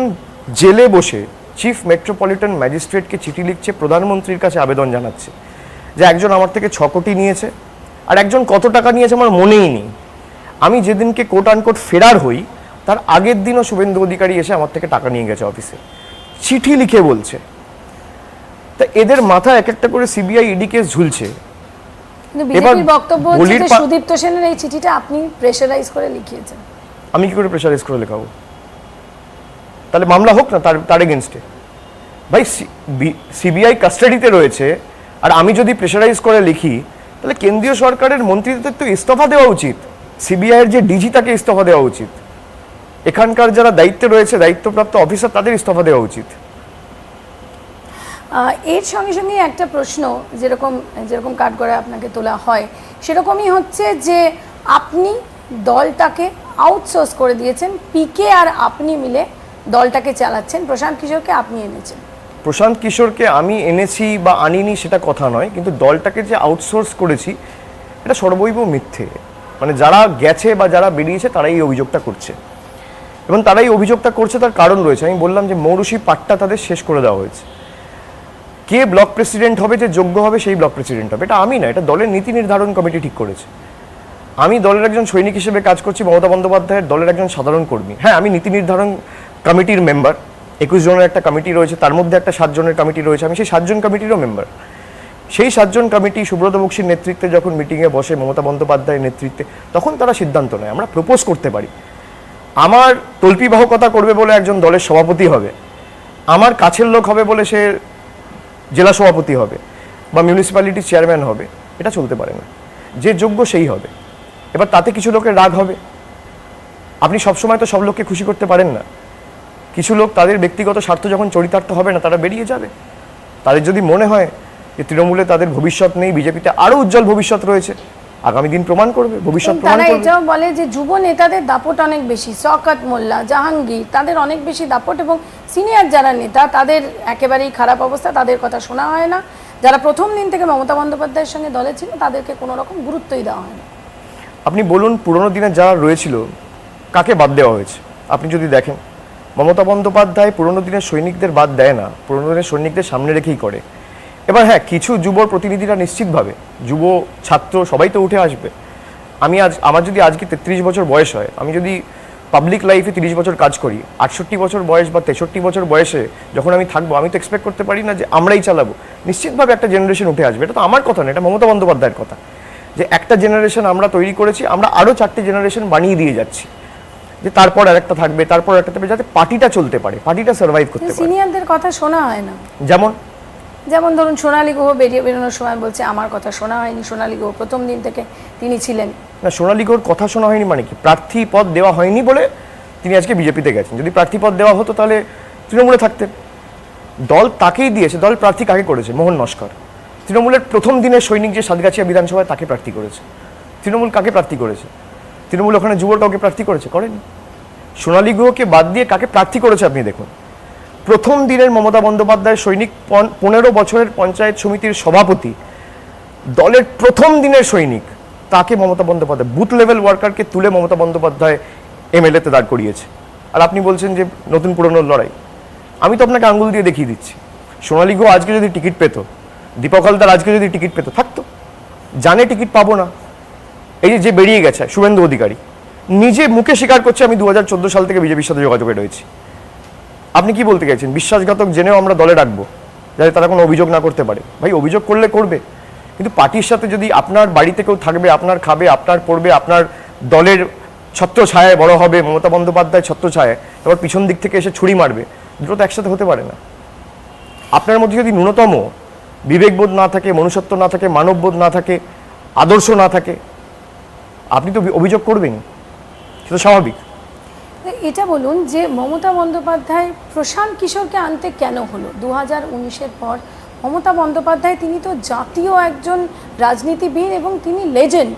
জেলে বসে চিফ মেট্রোপলিটন ম্যাজিস্ট্রেটকে চিঠি লিখছে, প্রধানমন্ত্রীর কাছে আবেদন জানাচ্ছে যে একজন আমার থেকে 6 কোটি নিয়েছে, আর একজন কত টাকা নিয়েছে আমার মনেই নেই। আমি যেদিনকে কোট আনকোট ফেরার হই তার আগের দিনও শুভেন্দু অধিকারী এসে আমার থেকে টাকা নিয়ে গেছে অফিসে, চিঠি লিখে বলছে। তা এদের মাথায় এক একটা করে সিবিআই ইডি কেস ঝুলছে। কিন্তু বিজেপির বক্তব্য হচ্ছে যে সুদীপ্ত সেনের এই চিঠিটা আপনি প্রেশারাইজ করে লিখিয়েছেন। আমি কি করে প্রেশারাইজ করে লেখাবো? তাহলে মামলা হোক না তার এগেনস্টে। ভাই সিবিআই কাস্টাডিতে রয়েছে, আর আমি যদি প্রেশারাইজ করে লিখি তাহলে কেন্দ্রীয় সরকারের মন্ত্রীদের তো ইস্তফা দেওয়া উচিত, সিবিআইয়ের যে ডিজি তাকে ইস্তফা দেওয়া উচিত, এখানকার যারা দায়িত্বে রয়েছে দায়িত্বপ্রাপ্ত অফিসার তাদের ইস্তফা দেওয়া উচিত। এর সঙ্গে সঙ্গে একটা প্রশ্ন, যেরকম যেরকম কাঠগড়ায় আপনাকে তোলা হয় সেরকমই হচ্ছে যে আপনি দলটাকে আউটসোর্স করে দিয়েছেন, পিকে আর আপনি মিলে দলটাকে চালাচ্ছেন, প্রশান্ত কিশোরকে আপনি এনেছেন। প্রশান্ত কিশোরকে আমি এনেছি বা আনিনি সেটা কথা নয়, কিন্তু দলটাকে যে আউটসোর্স করেছি এটা সর্বৈব মিথ্যে। মানে যারা গেছে বা যারা বেরিয়েছে তারাই এই অভিযোগটা করছে, এবং তারাই অভিযোগটা করছে তার কারণ রয়েছে। আমি বললাম যে মৌরুষি পাট্টা তাদের শেষ করে দেওয়া হয়েছে। কে ব্লক প্রেসিডেন্ট হবে, যে যোগ্য হবে সেই ব্লক প্রেসিডেন্ট হবে, এটা আমি না, এটা দলের নীতি নির্ধারণ কমিটি ঠিক করেছে। আমি দলের একজন সৈনিক হিসেবে কাজ করছি, মমতা বন্দ্যোপাধ্যায়ের দলের একজন সাধারণ কর্মী। হ্যাঁ, আমি নীতি নির্ধারণ কমিটির মেম্বার, 21 জনের একটা কমিটি রয়েছে, তার মধ্যে একটা 7 জনের কমিটি রয়েছে, আমি সেই 7 জন কমিটিরও মেম্বার। সেই 7 জন কমিটি সুব্রত বক্সির নেতৃত্বে যখন মিটিংয়ে বসে মমতা বন্দ্যোপাধ্যায়ের নেতৃত্বে, তখন তারা সিদ্ধান্ত নেয়, আমরা প্রপোজ করতে পারি। আমার তল্পিবাহকতা করবে বলে একজন দলের সভাপতি হবে, আমার কাছের লোক হবে বলে সে জেলা সভাপতি হবে বা মিউনিসিপ্যালিটির চেয়ারম্যান হবে, এটা চলতে পারে না। যে যোগ্য সেই হবে। এবার তাতে কিছু লোকের রাগ হবে। আপনি সবসময় তো সব লোককে খুশি করতে পারেন না। কিছু লোক তাদের ব্যক্তিগত স্বার্থ যখন চরিতার্থ হবে না, তারা বেরিয়ে যাবে। তাদের যদি মনে হয় যে তৃণমূলে তাদের ভবিষ্যৎ নেই, বিজেপিতে আরো উজ্জ্বল ভবিষ্যৎ রয়েছে, আগামী দিন প্রমাণ করবে, ভবিষ্যৎ প্রমাণ তারা করবে। এটাও বলে যে যুব নেতাদের দাপট অনেক বেশি, শওকত মোল্লা, জাহাঙ্গীর, তাদের অনেক বেশি দাপট, এবং সিনিয়র যারা নেতা তাদের একেবারেই খারাপ অবস্থা, তাদের কথা শোনা হয় না। যারা প্রথম দিন থেকে মমতা বন্দ্যোপাধ্যায়ের সঙ্গে দলে ছিল তাদেরকে কোনো রকম গুরুত্বই দেওয়া হয় না। আপনি বলুন, পুরোনো দিনে যারা রয়েছিল কাকে বাদ দেওয়া হয়েছে? আপনি যদি দেখেন, মমতা বন্দ্যোপাধ্যায় পুরোনো দিনের সৈনিকদের বাদ দেয় না, পুরোনো দিনের সৈনিকদের সামনে রেখেই করে। এবার হ্যাঁ, কিছু যুব প্রতিনিধিরা নিশ্চিতভাবে, যুব ছাত্র সবাই তো উঠে আসবে। আমার যদি আজকে 33 বছর বয়স হয়, আমি যদি পাবলিক লাইফে 30 বছর কাজ করি, 68 বছর বয়স বা 63 বছর বয়সে যখন আমি থাকবো, আমি তো এক্সপেক্ট করতে পারি না যে আমরাই চালাবো। নিশ্চিতভাবে একটা জেনারেশন উঠে আসবে। এটা তো আমার কথা না, এটা মমতা বন্দ্যোপাধ্যায়ের কথা, যে একটা জেনারেশন আমরা তৈরি করেছি, আমরা আরও 4টে জেনারেশন বানিয়ে দিয়ে যাচ্ছি, যে তারপর আরেকটা থাকবে, তারপর একটা থাকবে, যাতে পার্টিটা চলতে পারে, পার্টিটা সার্ভাইভ করতে পারে। সিনিয়রদের কথা শোনা হয় না। যেমন ধরুন সোনালী গুহ বেরোনোর সময় বলছে আমার কথা শোনা হয়নি। সোনালী গুহ প্রথম দিন থেকে তিনি ছিলেন না। সোনালী গুহর কথা শোনা হয়নি মানে কি? প্রার্থী পদ দেওয়া হয়নি বলে তিনি আজকে বিজেপিতে গেছেন। যদি প্রার্থী পদ দেওয়া হতো তাহলে তৃণমূলে থাকতেন। দল তাকেই দিয়েছে। দল প্রার্থী কাকে করেছে? মোহন নস্কর, তৃণমূলের প্রথম দিনের সৈনিক, যে সাতগাছিয়া বিধানসভায়, তাকে প্রার্থী করেছে। তৃণমূল কাকে প্রার্থী করেছে? তৃণমূল ওখানে যুবর কাউকে প্রার্থী করেছে? করেনি। সোনালী গুহকে বাদ দিয়ে কাকে প্রার্থী করেছে আপনি দেখুন। প্রথম দিনের মমতা বন্দ্যোপাধ্যায়ের সৈনিক, 15 বছরের পঞ্চায়েত সমিতির সভাপতি, দলের প্রথম দিনের সৈনিক, তাকে মমতা বন্দ্যোপাধ্যায়, বুথ লেভেল ওয়ার্কারকে তুলে মমতা বন্দ্যোপাধ্যায় এমএলএতে দাঁড় করিয়েছে। আর আপনি বলছেন যে নতুন পুরনোর লড়াই। আমি তো আপনাকে আঙ্গুল দিয়ে দেখিয়ে দিচ্ছি। সোনালী গুহ আজকে যদি টিকিট পেত, দীপক হালদার আজকে যদি টিকিট পেত, থাকতো। জানে টিকিট পাবো না। এই যে বেরিয়ে গেছে শুভেন্দু অধিকারী, নিজে মুখে স্বীকার করছে আমি 2014 সাল থেকে বিজেপির সাথে যোগাযোগে রয়েছি। আপনি কি বলতে গেছেন? বিশ্বাসঘাতক জেনেও আমরা দলে রাখবো, যাতে তারা কোনো অভিযোগ না করতে পারে? ভাই, অভিযোগ করলে করবে, কিন্তু পার্টির সাথে যদি আপনার বাড়িতে কেউ থাকবে, আপনার খাবে, আপনার পড়বে, আপনার দলের ছত্র ছায়ায় বড় হবে, মমতা বন্দ্যোপাধ্যায় ছত্র ছায়ায়, তারপর পিছন দিক থেকে এসে ছুরি মারবে, দুটো তো একসাথে হতে পারে না। আপনার মধ্যে যদি ন্যূনতম বিবেকবোধ না থাকে, মনুষ্যত্ব না থাকে, মানববোধ না থাকে, আদর্শ না থাকে, আপনি তো অভিযোগ করবেন, সেটা স্বাভাবিক। এটা বলুন যে মমতা বন্দ্যোপাধ্যায় প্রশান্ত কিশোরকে আনতে কেন হলো 2019-এর পর? মমতা বন্দ্যোপাধ্যায় তিনি তো জাতীয় একজন রাজনীতিবিদ এবং তিনি লেজেন্ড।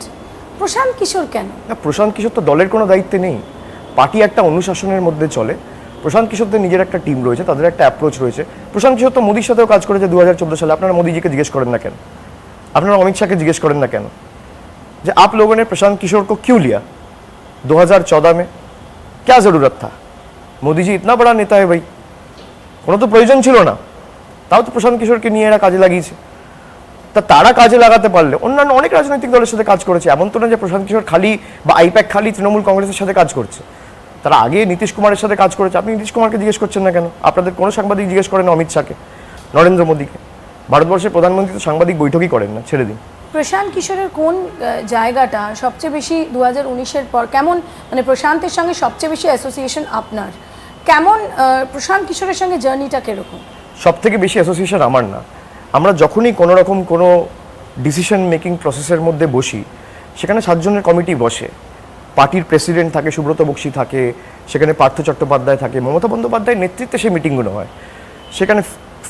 প্রশান্ত কিশোর কেন? না, প্রশান্ত কিশোর তো দলের কোনো দায়িত্বে নেই। পার্টি একটা অনুশাসনের মধ্যে চলে। প্রশান্ত কিশোরদের নিজের একটা টিম রয়েছে, তাদের একটা অ্যাপ্রোচ রয়েছে। প্রশান্ত কিশোর তো মোদির সাথেও কাজ করেছে 2014 সালে। আপনারা মোদিজিকে জিজ্ঞেস করেন না কেন? আপনারা অমিত শাহকে জিজ্ঞেস করেন না কেন যে आप लोगों ने प्रशांत किशोर को क्यों लिया 2014 में? क्या जरूरत था? मोदी जी इतना बड़ा नेता है भाई, কোনো তো প্রয়োজন ছিল না। তাও তো প্রশান্ত কিশোরকে নিয়ে এরা কাজে লাগিয়েছে। তা তারা কাজে লাগাতে পারলে অন্যান্য অনেক রাজনৈতিক দলের সাথে কাজ করেছে। এমন তো না যে প্রশান্ত কিশোর খালি বা আইপ্যাক খালি তৃণমূল কংগ্রেসের সাথে কাজ করছে। তারা আগে নীতিশ কুমারের সাথে কাজ করেছে। আপনি নীতিশ কুমারকে জিজ্ঞেস করছেন না কেন? আপনাদের কোনো সাংবাদিক জিজ্ঞেস করেন অমিত শাহকে, নরেন্দ্র মোদীকে? ভারতবর্ষের প্রধানমন্ত্রী তো সাংবাদিক বৈঠকই করেন না, ছেড়ে দিন। প্রশান্ত কিশোরের কোন জায়গাটা সবচেয়ে বেশি 2019-এর পর কেমন, মানে প্রশান্তের সঙ্গে সবচেয়ে বেশি অ্যাসোসিয়েশন আপনার কেমন? প্রশান্ত কিশোরের সঙ্গে জার্নিটা কিরকম? সব থেকে বেশি অ্যাসোসিয়েশন আমার না। আমরা যখনই কোনো রকম কোনো ডিসিশন মেকিং প্রসেসের মধ্যে বসি, সেখানে 7 জনের কমিটি বসে। পার্টির প্রেসিডেন্ট থাকে, সুব্রত বক্সী থাকে, সেখানে পার্থ চট্টোপাধ্যায় থাকে, মমতা বন্দ্যোপাধ্যায়ের নেতৃত্বে সেই মিটিংগুলো হয়। সেখানে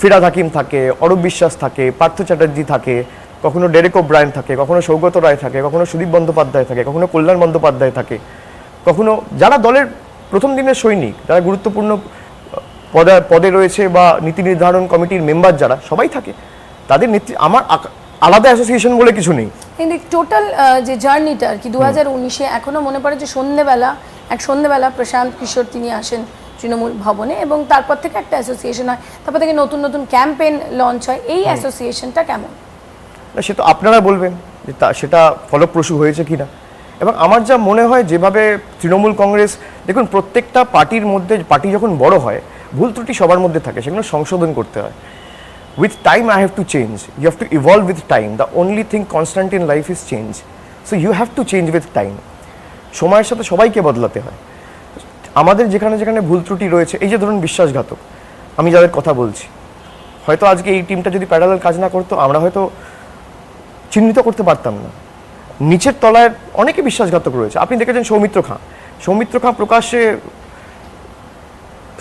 ফিরাদ হাকিম থাকে, অরূপ বিশ্বাস থাকে, পার্থ চ্যাটার্জি থাকে, কখনো ডেরেক ওব্রায়েন থাকে, কখনো সৌগত রায় থাকে, কখনো সুদীপ বন্দ্যোপাধ্যায় থাকে, কখনো কল্যাণ বন্দ্যোপাধ্যায় থাকে, কখনো যারা দলের প্রথম দিনের সৈনিক, যারা গুরুত্বপূর্ণ পদে রয়েছে বা নীতি নির্ধারণ কমিটির মেম্বার যারা, সবাই থাকে। তাদের আমার আলাদা অ্যাসোসিয়েশন বলে কিছু নেই। কিন্তু টোটাল যে জার্নিটা আর কি 2019-এ এখনো মনে পড়ে যে সন্ধ্যেবেলা প্রশান্ত কিশোর তিনি আসেন তৃণমূল ভবনে এবং তারপর থেকে একটা অ্যাসোসিয়েশন হয়, তারপর থেকে নতুন নতুন ক্যাম্পেইন লঞ্চ হয়। এই অ্যাসোসিয়েশনটা কেমন? না, সে তো আপনারা বলবেন যে সেটা ফলপ্রসূ হয়েছে কিনা। এবং আমার যা মনে হয়, যেভাবে তৃণমূল কংগ্রেস, দেখুন প্রত্যেকটা পার্টির মধ্যে, পার্টি যখন বড় হয়, ভুল ত্রুটি সবার মধ্যে থাকে, সেগুলো সংশোধন করতে হয়। With time I have to change. You have to evolve with time. The only thing constant in life is change. So you have to change with time. সময়ের সাথে সবাইকে বদলাতে হয়। আমাদের যেখানে যেখানে ভুল ত্রুটি রয়েছে, এই যে ধরুন বিশ্বাসঘাতক, আমি যাদের কথা বলছি, হয়তো আজকে এই টিমটা যদি প্যারালাল কাজ না করতো, আমরা হয়তো চিহ্নিত করতে পারতাম না। নিচের তলায় অনেকে বিশ্বাসঘাতক রয়েছে। আপনি দেখেছেন সৌমিত্র খাঁ প্রকাশ্যে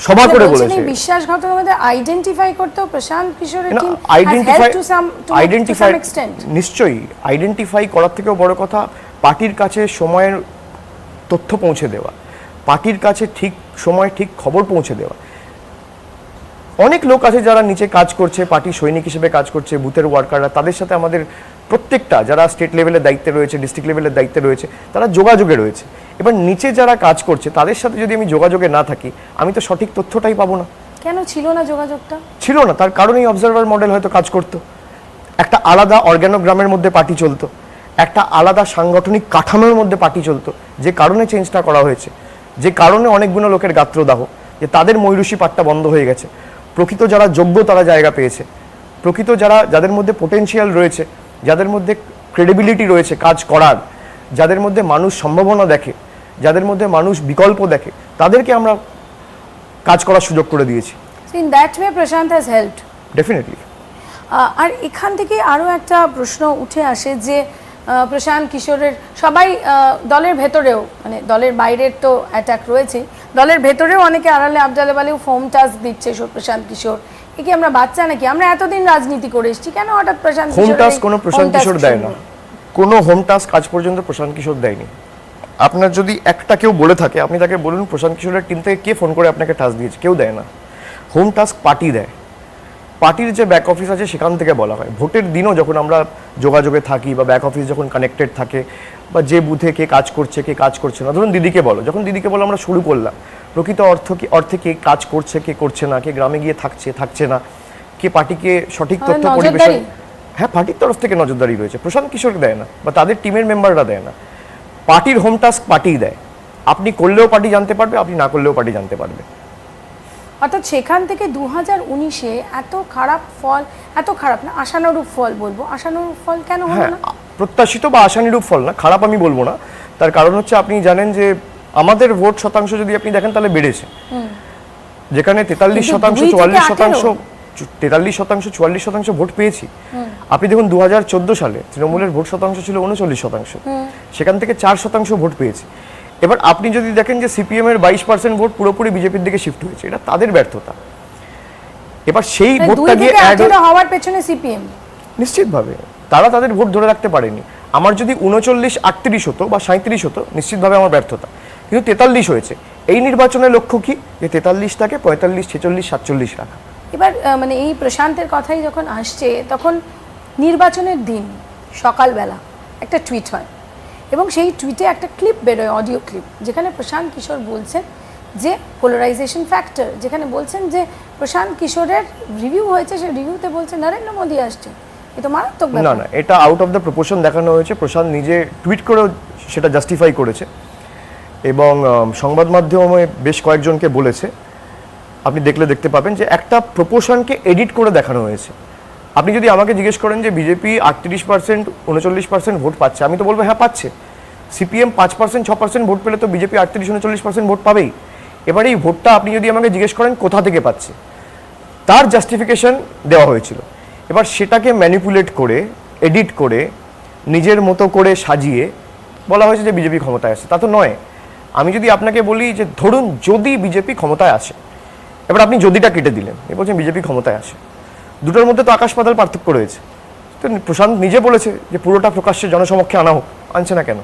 সভা করে বলেছে বিশ্বাসঘাতকের মধ্যে আইডেন্টিফাই করতেও প্রশান্ত কিশোরের টিম আইডেন্টিফাই নিশ্চয়ই আইডেন্টিফাই করার থেকেও বড় কথা পার্টির কাছে সময়ের তথ্য পৌঁছে দেওয়া, পার্টির কাছে ঠিক সময় ঠিক খবর পৌঁছে দেওয়া। অনেক লোক আছে যারা নিচে কাজ করছে, পার্টি সৈনিক হিসেবে কাজ করছে, বুথের ওয়ার্কাররা, তাদের সাথে আমাদের প্রত্যেকটা যারা স্টেট লেভেলের দায়িত্বে রয়েছে, ডিস্ট্রিক্ট লেভেলের দায়িত্বে রয়েছে, তারা যোগাযোগে রয়েছে। এবার নিচে যারা কাজ করছে তাদের সাথে যদি আমি যোগাযোগে না থাকি, আমি তো সঠিক তথ্যটাই পাবো না। কেন ছিল না যোগাযোগটা? ছিল না, তার কারণেই অবজারভার মডেল হয়তো কাজ করতো। একটা আলাদা অর্গানোগ্রামের মধ্যে পার্টি চলতো, একটা আলাদা সাংগঠনিক কাঠামোর মধ্যে পার্টি চলতো, যে কারণে চেঞ্জটা করা হয়েছে, যে কারণে অনেকগুলো লোকের গাত্রদাহ, যে তাদের ময়ূরসী পাটটা বন্ধ হয়ে গেছে। প্রকৃত যারা যোগ্য তারা জায়গা পেয়েছে, প্রকৃত যাদের মধ্যে পোটেনশিয়াল রয়েছে, যাদের মধ্যে ক্রেডিবিলিটি রয়েছে কাজ করার, যাদের মধ্যে মানুষ সম্ভাবনা দেখে, যাদের মধ্যে মানুষ বিকল্প দেখে, তাদেরকে আমরা কাজ করার সুযোগ করে দিয়েছি। In that way Prashant has helped definitely. আর এখান থেকে আরও একটা প্রশ্ন উঠে আসে যে প্রশান্ত কিশোরের সবাই দলের ভেতরেও, মানে দলের বাইরের তো অ্যাটাক রয়েছে, দলের ভেতরেও অনেকে আড়ালে আবডালে বলেও ফোম টাস্ক দিচ্ছে প্রশান্ত কিশোর। এ কি আমরা বাচ্চা নাকি? আমরা এতদিন রাজনীতি করে এসেছি, কেন হঠাৎ প্রশান্ত কিশোর? হোম টাস্ক কোনো প্রশান্ত কিশোর দেয় না, কোনো হোম টাস্ক আজ পর্যন্ত প্রশান্ত কিশোর দেয়নি। আপনার যদি একটা কেউ বলে থাকে, আপনি তাকে বলুন প্রশান্ত কিশোরের টিম থেকে কে ফোন করে আপনাকে টাস্ক দিয়েছে, কেউ দেয় না। হোম টাস্ক পার্টি দেয়, পার্টির যে ব্যাক অফিস আছে সেখান থেকে বলা হয়। ভোটের দিনও যখন আমরা যোগাযোগে থাকি বা ব্যাক অফিস যখন কানেক্টেড থাকে, বা যে বুথে কে কাজ করছে কে কাজ করছে না, ধরুন দিদিকে বলো, যখন দিদিকে বলো আমরা শুরু করলাম, প্রকৃত অর্থে কে কাজ করছে কে করছে না, কে গ্রামে গিয়ে থাকছে না, কে পার্টিকে সঠিক তথ্য পরিবেশন, হ্যাঁ পার্টির তরফ থেকে নজরদারি রয়েছে। প্রশান্ত কিশোর দেয় না, বা তাদের টিমের মেম্বাররা দেয় না। পার্টির হোম টাস্ক পার্টিই দেয়, আপনি করলেও পার্টি জানতে পারবে, আপনি না করলেও পার্টি জানতে পারবে। অর্থাৎ সেখান থেকে 2019-এ এত খারাপ ফল, এত খারাপ না, আশানুরূপ ফল বলবো, আশানুরূপ ফল কেন হলো না? প্রত্যাশিত বা আশানুরূপ ফল না, খারাপ আমি বলবো না। তার কারণ হচ্ছে আপনি জানেন যে আমাদের ভোট শতাংশ যদি আপনি দেখেন তাহলে বেড়েছে, যেখানে 43%, 44% ভোট পেয়েছি। আপনি দেখুন 2014 সালে তৃণমূলের ভোট শতাংশ ছিল 39%, সেখান থেকে 4% ভোট পেয়েছি। এবার আপনি যদি দেখেন যে সিপিএম এর 22% ভোট পুরোপুরি বিজেপির দিকে শিফট হয়েছে, এটা তাদের ব্যর্থতা। এবার সেই ভোটটা গিয়ে হওয়ার পেছনে সিপিএম নিশ্চিতভাবে তারা তাদের ভোট ধরে রাখতে পারেনি। আমার যদি 39-38 হতো বা 37 হতো, নিশ্চিতভাবে আমার ব্যর্থতা, কিন্তু 43 হয়েছে। এই নির্বাচনের লক্ষ্য কি, যে 43টাকে 45, 46, 47 রাখা। এবার মানে এই প্রশান্তের কথাই যখন আসছে, তখন নির্বাচনের দিন সকালবেলা একটা টুইট হয়, এবং সেই টুইটে একটা ক্লিপ বেরোয়, অডিও ক্লিপ, যেখানে প্রশান্ত কিশোর বলছেন যে পোলারাইজেশন ফ্যাক্টর, যেখানে বলছেন যে প্রশান্ত কিশোরের রিভিউ হয়েছে, সেই রিভিউতে বলছে নরেন্দ্র মোদী আসছে। এ তো মারাত্মক ব্যাপার। না, এটা আউট অফ দ্য প্রপোর্শন দেখানো হয়েছে। প্রশান্ত নিজে টুইট করেও সেটা জাস্টিফাই করেছে, এবং সংবাদ মাধ্যমে বেশ কয়েকজনকে বলেছে। আপনি দেখতে পাবেন যে একটা প্রপোর্শনকে এডিট করে দেখানো হয়েছে। আপনি যদি আমাকে জিজ্ঞেস করেন যে বিজেপি 38%, 39% ভোট পাচ্ছে, আমি তো বলবো হ্যাঁ পাচ্ছে। সিপিএম 5%, 6% ভোট পেলে তো বিজেপি 38-39% ভোট পাবেই। এবার এই ভোটটা আপনি যদি আমাকে জিজ্ঞেস করেন কোথা থেকে পাচ্ছে, তার জাস্টিফিকেশন দেওয়া হয়েছিল। এবার সেটাকে ম্যানিপুলেট করে, এডিট করে, নিজের মতো করে সাজিয়ে বলা হয়েছে যে বিজেপি ক্ষমতায় আসে। তা তো নয়। আমি যদি আপনাকে বলি যে ধরুন যদি বিজেপি ক্ষমতায় আসে, এবার আপনি যদিটা কেটে দিলেন, এ বলছেন বিজেপি ক্ষমতায় আসে, দুটোর মধ্যে তো আকাশ পাতাল পার্থক্য রয়েছে। তো প্রশান্ত নিজে বলেছে যে পুরোটা প্রকাশ্যে জনসমক্ষে আনা হোক, আনছে না কেন?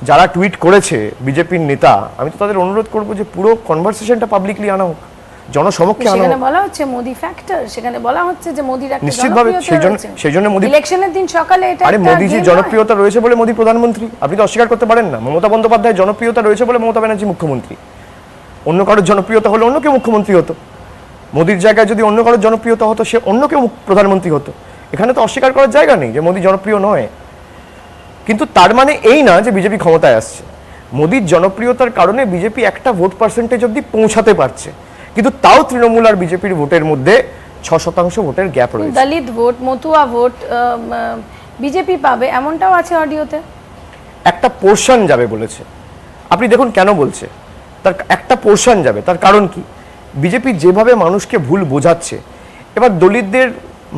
যারা টুইট করেছে বিজেপির নেতা, আমি তো তাদের অনুরোধ করবো যে পুরো কনভারসেশনটা পাবলিকলি আনা হোক, জনসমক্ষে আনা হোক। সেখানে বলা হচ্ছে মোদি ফ্যাক্টর, সেখানে বলা হচ্ছে যে মোদির একটা নিশ্চিতভাবে সেই জন্য মোদি ইলেকশনের দিন সকালে এটা আরে মোদিজির জনপ্রিয়তা রয়েছে বলে মোদি প্রধানমন্ত্রী, আপনি তো অস্বীকার করতে পারেন না। মমতা বন্দ্যোপাধ্যায়ের জনপ্রিয়তা রয়েছে বলে মমতা ব্যানার্জি মুখ্যমন্ত্রী। অন্য কারোর জনপ্রিয়তা হলে অন্য কেউ মুখ্যমন্ত্রী হতো। মোদির জায়গায় যদি অন্য কারোর জনপ্রিয়তা হতো, সে অন্য কেউ প্রধানমন্ত্রী হতো। এখানে তো অস্বীকার করার জায়গা নেই যে মোদি জনপ্রিয় নয়। কিন্তু তার মানে এই না যে বিজেপি ক্ষমতায় আসছে। মোদির জনপ্রিয়তার কারণে বিজেপি একটা ভোট পার্সেন্টেজ অব্দি পৌঁছাতে পারছে, কিন্তু তাও তৃণমূল আর বিজেপির ভোটের মধ্যে 6% ভোটের গ্যাপ রয়েছে। দলিত ভোট, মতুয়া ভোট বিজেপি পাবে এমনটাও আছে অডিওতে। একটা পোর্শন যাবে বলেছে। আপনি দেখুন কেন বলছে, তার একটা পোর্শন যাবে। তার কারণ কি, বিজেপি যেভাবে মানুষকে ভুল বোঝাচ্ছে, এবার দলিতদের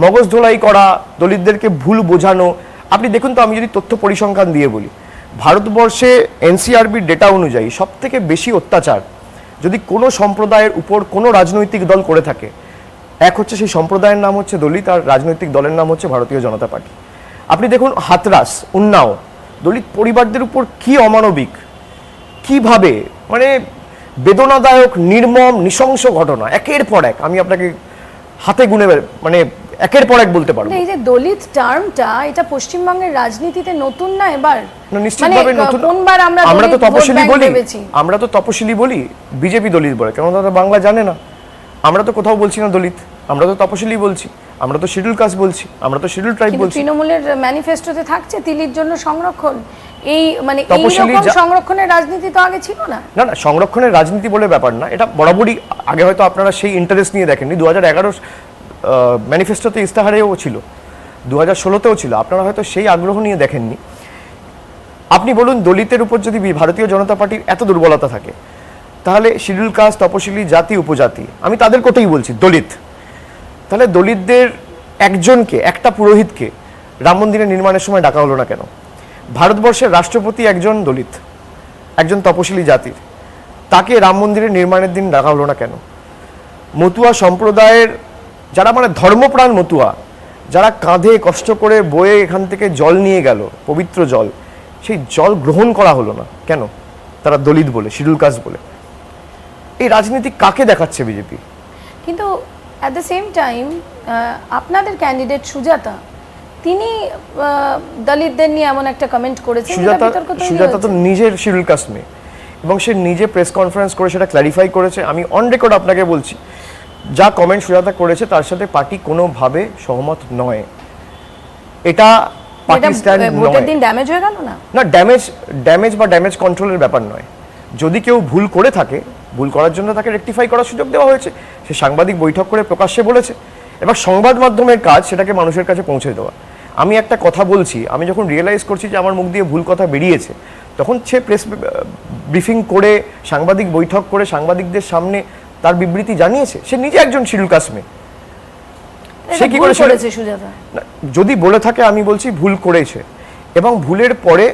মগজ ধোলাই করা, দলিতদেরকে ভুল বোঝানো, আপনি দেখুন তো, আমি যদি তথ্য পরিসংখ্যান দিয়ে বলি, ভারতবর্ষে এনসিআরবির ডেটা অনুযায়ী সব থেকে বেশি অত্যাচার যদি কোনো সম্প্রদায়ের উপর কোনো রাজনৈতিক দল করে থাকে, এক হচ্ছে সেই সম্প্রদায়ের নাম হচ্ছে দলিত, আর রাজনৈতিক দলের নাম হচ্ছে ভারতীয় জনতা পার্টি। আপনি দেখুন হাতরাস, উন্নাও, দলিত পরিবারদের উপর কি অমানবিক, কিভাবে মানে বেদনাদায়ক, নির্মম, নৃশংস ঘটনা একের পর এক, আমি আপনাকে হাতে গুনে মানে একের পর এক বলতে পারবো। এই যে দলিত টার্মটা, এটা পশ্চিমবঙ্গের রাজনীতিতে নতুন না এবার? না, নিশ্চিতভাবে নতুন। কোনবার আমরা তো তপশিলি বলি, ভেবেছি? আমরা তো তপশিলি বলি, বিজেপি দলিত বলে, কেন তারা বাংলা জানে না। আমরা তো কোথাও বলছি না দলিত, আমরা তো তপশিলি বলছি, আমরা তো শিডিউল কাস্ট বলছি, আমরা তো শিডিউল ট্রাইব বলছি। তৃণমূলের ম্যানিফেস্টোতে থাকছে তিলির জন্য সংরক্ষণ, এই মানে তপশিলি এইরকম সংরক্ষণের রাজনীতি তো আগে ছিল না। না না, সংরক্ষণের রাজনীতি বলে ব্যাপার না, এটা বরাবরই আগে হয়তো আপনারা সেই ইন্টারেস্ট নিয়ে দেখেননি। 2011 ম্যানিফেস্টোতে, ইস্তাহারেও ছিল, 2016তেও ছিল, আপনারা হয়তো সেই আগ্রহ নিয়ে দেখেননি। আপনি বলুন, দলিতের উপর যদি ভারতীয় জনতা পার্টির এত দুর্বলতা থাকে, তাহলে শিডিউল কাস্ট, তপশিলি, জাতি, উপজাতি, আমি তাদের কথাই বলছি, দলিত, তাহলে দলিতদের একজনকে, একটা পুরোহিতকে রাম মন্দিরের নির্মাণের সময় ডাকা হলো না কেন? ভারতবর্ষের রাষ্ট্রপতি একজন দলিত, একজন তপশিলি জাতির, তাকে রাম মন্দিরের নির্মাণের দিন ডাকা হলো না কেন? মতুয়া সম্প্রদায়ের যারা মানে ধর্মপ্রাণ মতুয়া, যারা কাঁধে কষ্ট করে বয়ে এখান থেকে জল নিয়ে গেল, পবিত্র জল, সেই জল গ্রহণ করা হলো না কেন? তারা দলিত বলে, শিডিউল কাস্ট বলে। এই রাজনীতি কাকে দেখাচ্ছে বিজেপি? কিন্তু অ্যাট দ্য সেম টাইম আপনাদের ক্যান্ডিডেট সুজাতা, তিনি দলিতদের নিয়ে এমন একটা কমেন্ট করেছেন, সুজাতা তো নিজের শিডিউল কাস্ট মেয়ে, এবং সে নিজে প্রেস কনফারেন্স করে সেটা ক্ল্যারিফাই করেছে। আমি অন রেকর্ড আপনাকে বলছি, যা কমেন্ট সুজাতা করেছে তার সাথে পার্টি কোনোভাবে সহমত নয়। এটা পার্টি স্ট্যান্ড নয়। ভোটের দিন ড্যামেজ হয়ে গেল না? না, ড্যামেজ বা ড্যামেজ কন্ট্রোলের ব্যাপার নয়। যদি কেউ ভুল করে থাকে, ভুল করার জন্য তাকে রেকটিফাই করার সুযোগ দেওয়া হয়েছে। সে সাংবাদিক বৈঠক করে প্রকাশ্যে বলেছে, এবার সংবাদ মাধ্যমের কাজ সেটাকে মানুষের কাছে পৌঁছে দেওয়া। আমি একটা কথা বলছি, আমি যখন রিয়েলাইজ করছি যে আমার মুখ দিয়ে ভুল কথা বেরিয়েছে, তখন সে প্রেস ব্রিফিং করে, সাংবাদিক বৈঠক করে, সাংবাদিকদের সামনে তার বিবৃতি জানিয়েছে। সে নিজে একজন শিডিউল কাস্ট মেয়ে। সে কি করেছে সুজাতা? যদি বলে থাকে, আমি বলছি ভুল করেছে, এবং ভুলের পরে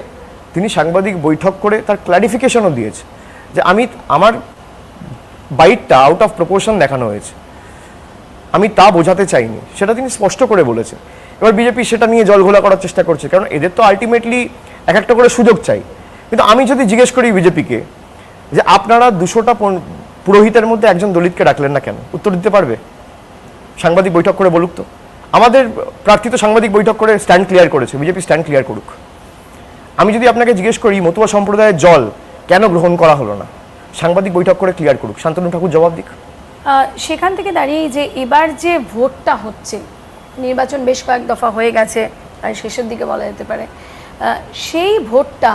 তিনি সাংবাদিক বৈঠক করে তার ক্লারিফিকেশনও দিয়েছে যে আমার বাইটটা আউট অফ প্রপোর্শন দেখানো হয়েছে, আমি তা বোঝাতে চাইনি, সেটা তিনি স্পষ্ট করে বলেছেন। এবার বিজেপি সেটা নিয়ে জলঘোলা করার চেষ্টা করছে, কারণ এদের তো আলটিমেটলি এক একটা করে সুযোগ চাই। কিন্তু আমি যদি জিজ্ঞেস করি বিজেপিকে যে আপনারা 200টা পুরোহিতের মধ্যে একজন দলিতকে ডাকলেন না কেন, উত্তর দিতে পারবে? সাংবাদিক বৈঠক করে বলুক তো। আমাদের প্রার্থী তো সাংবাদিক বৈঠক করে স্ট্যান্ড ক্লিয়ার করেছে, বিজেপি স্ট্যান্ড ক্লিয়ার করুক। আমি যদি আপনাকে জিজ্ঞেস করি মতুয়া সম্প্রদায়ের জল কেন গ্রহণ করা হলো না, সাংবাদিক বৈঠক করে ক্লিয়ার করুক, শান্তনু ঠাকুর জবাব দিক। সেখান থেকে দাঁড়িয়ে যে এবার যে ভোটটা হচ্ছে, নির্বাচন বেশ কয়েক দফা হয়ে গেছে, আর শেষের দিকে বলা যেতে পারে, সেই ভোটটা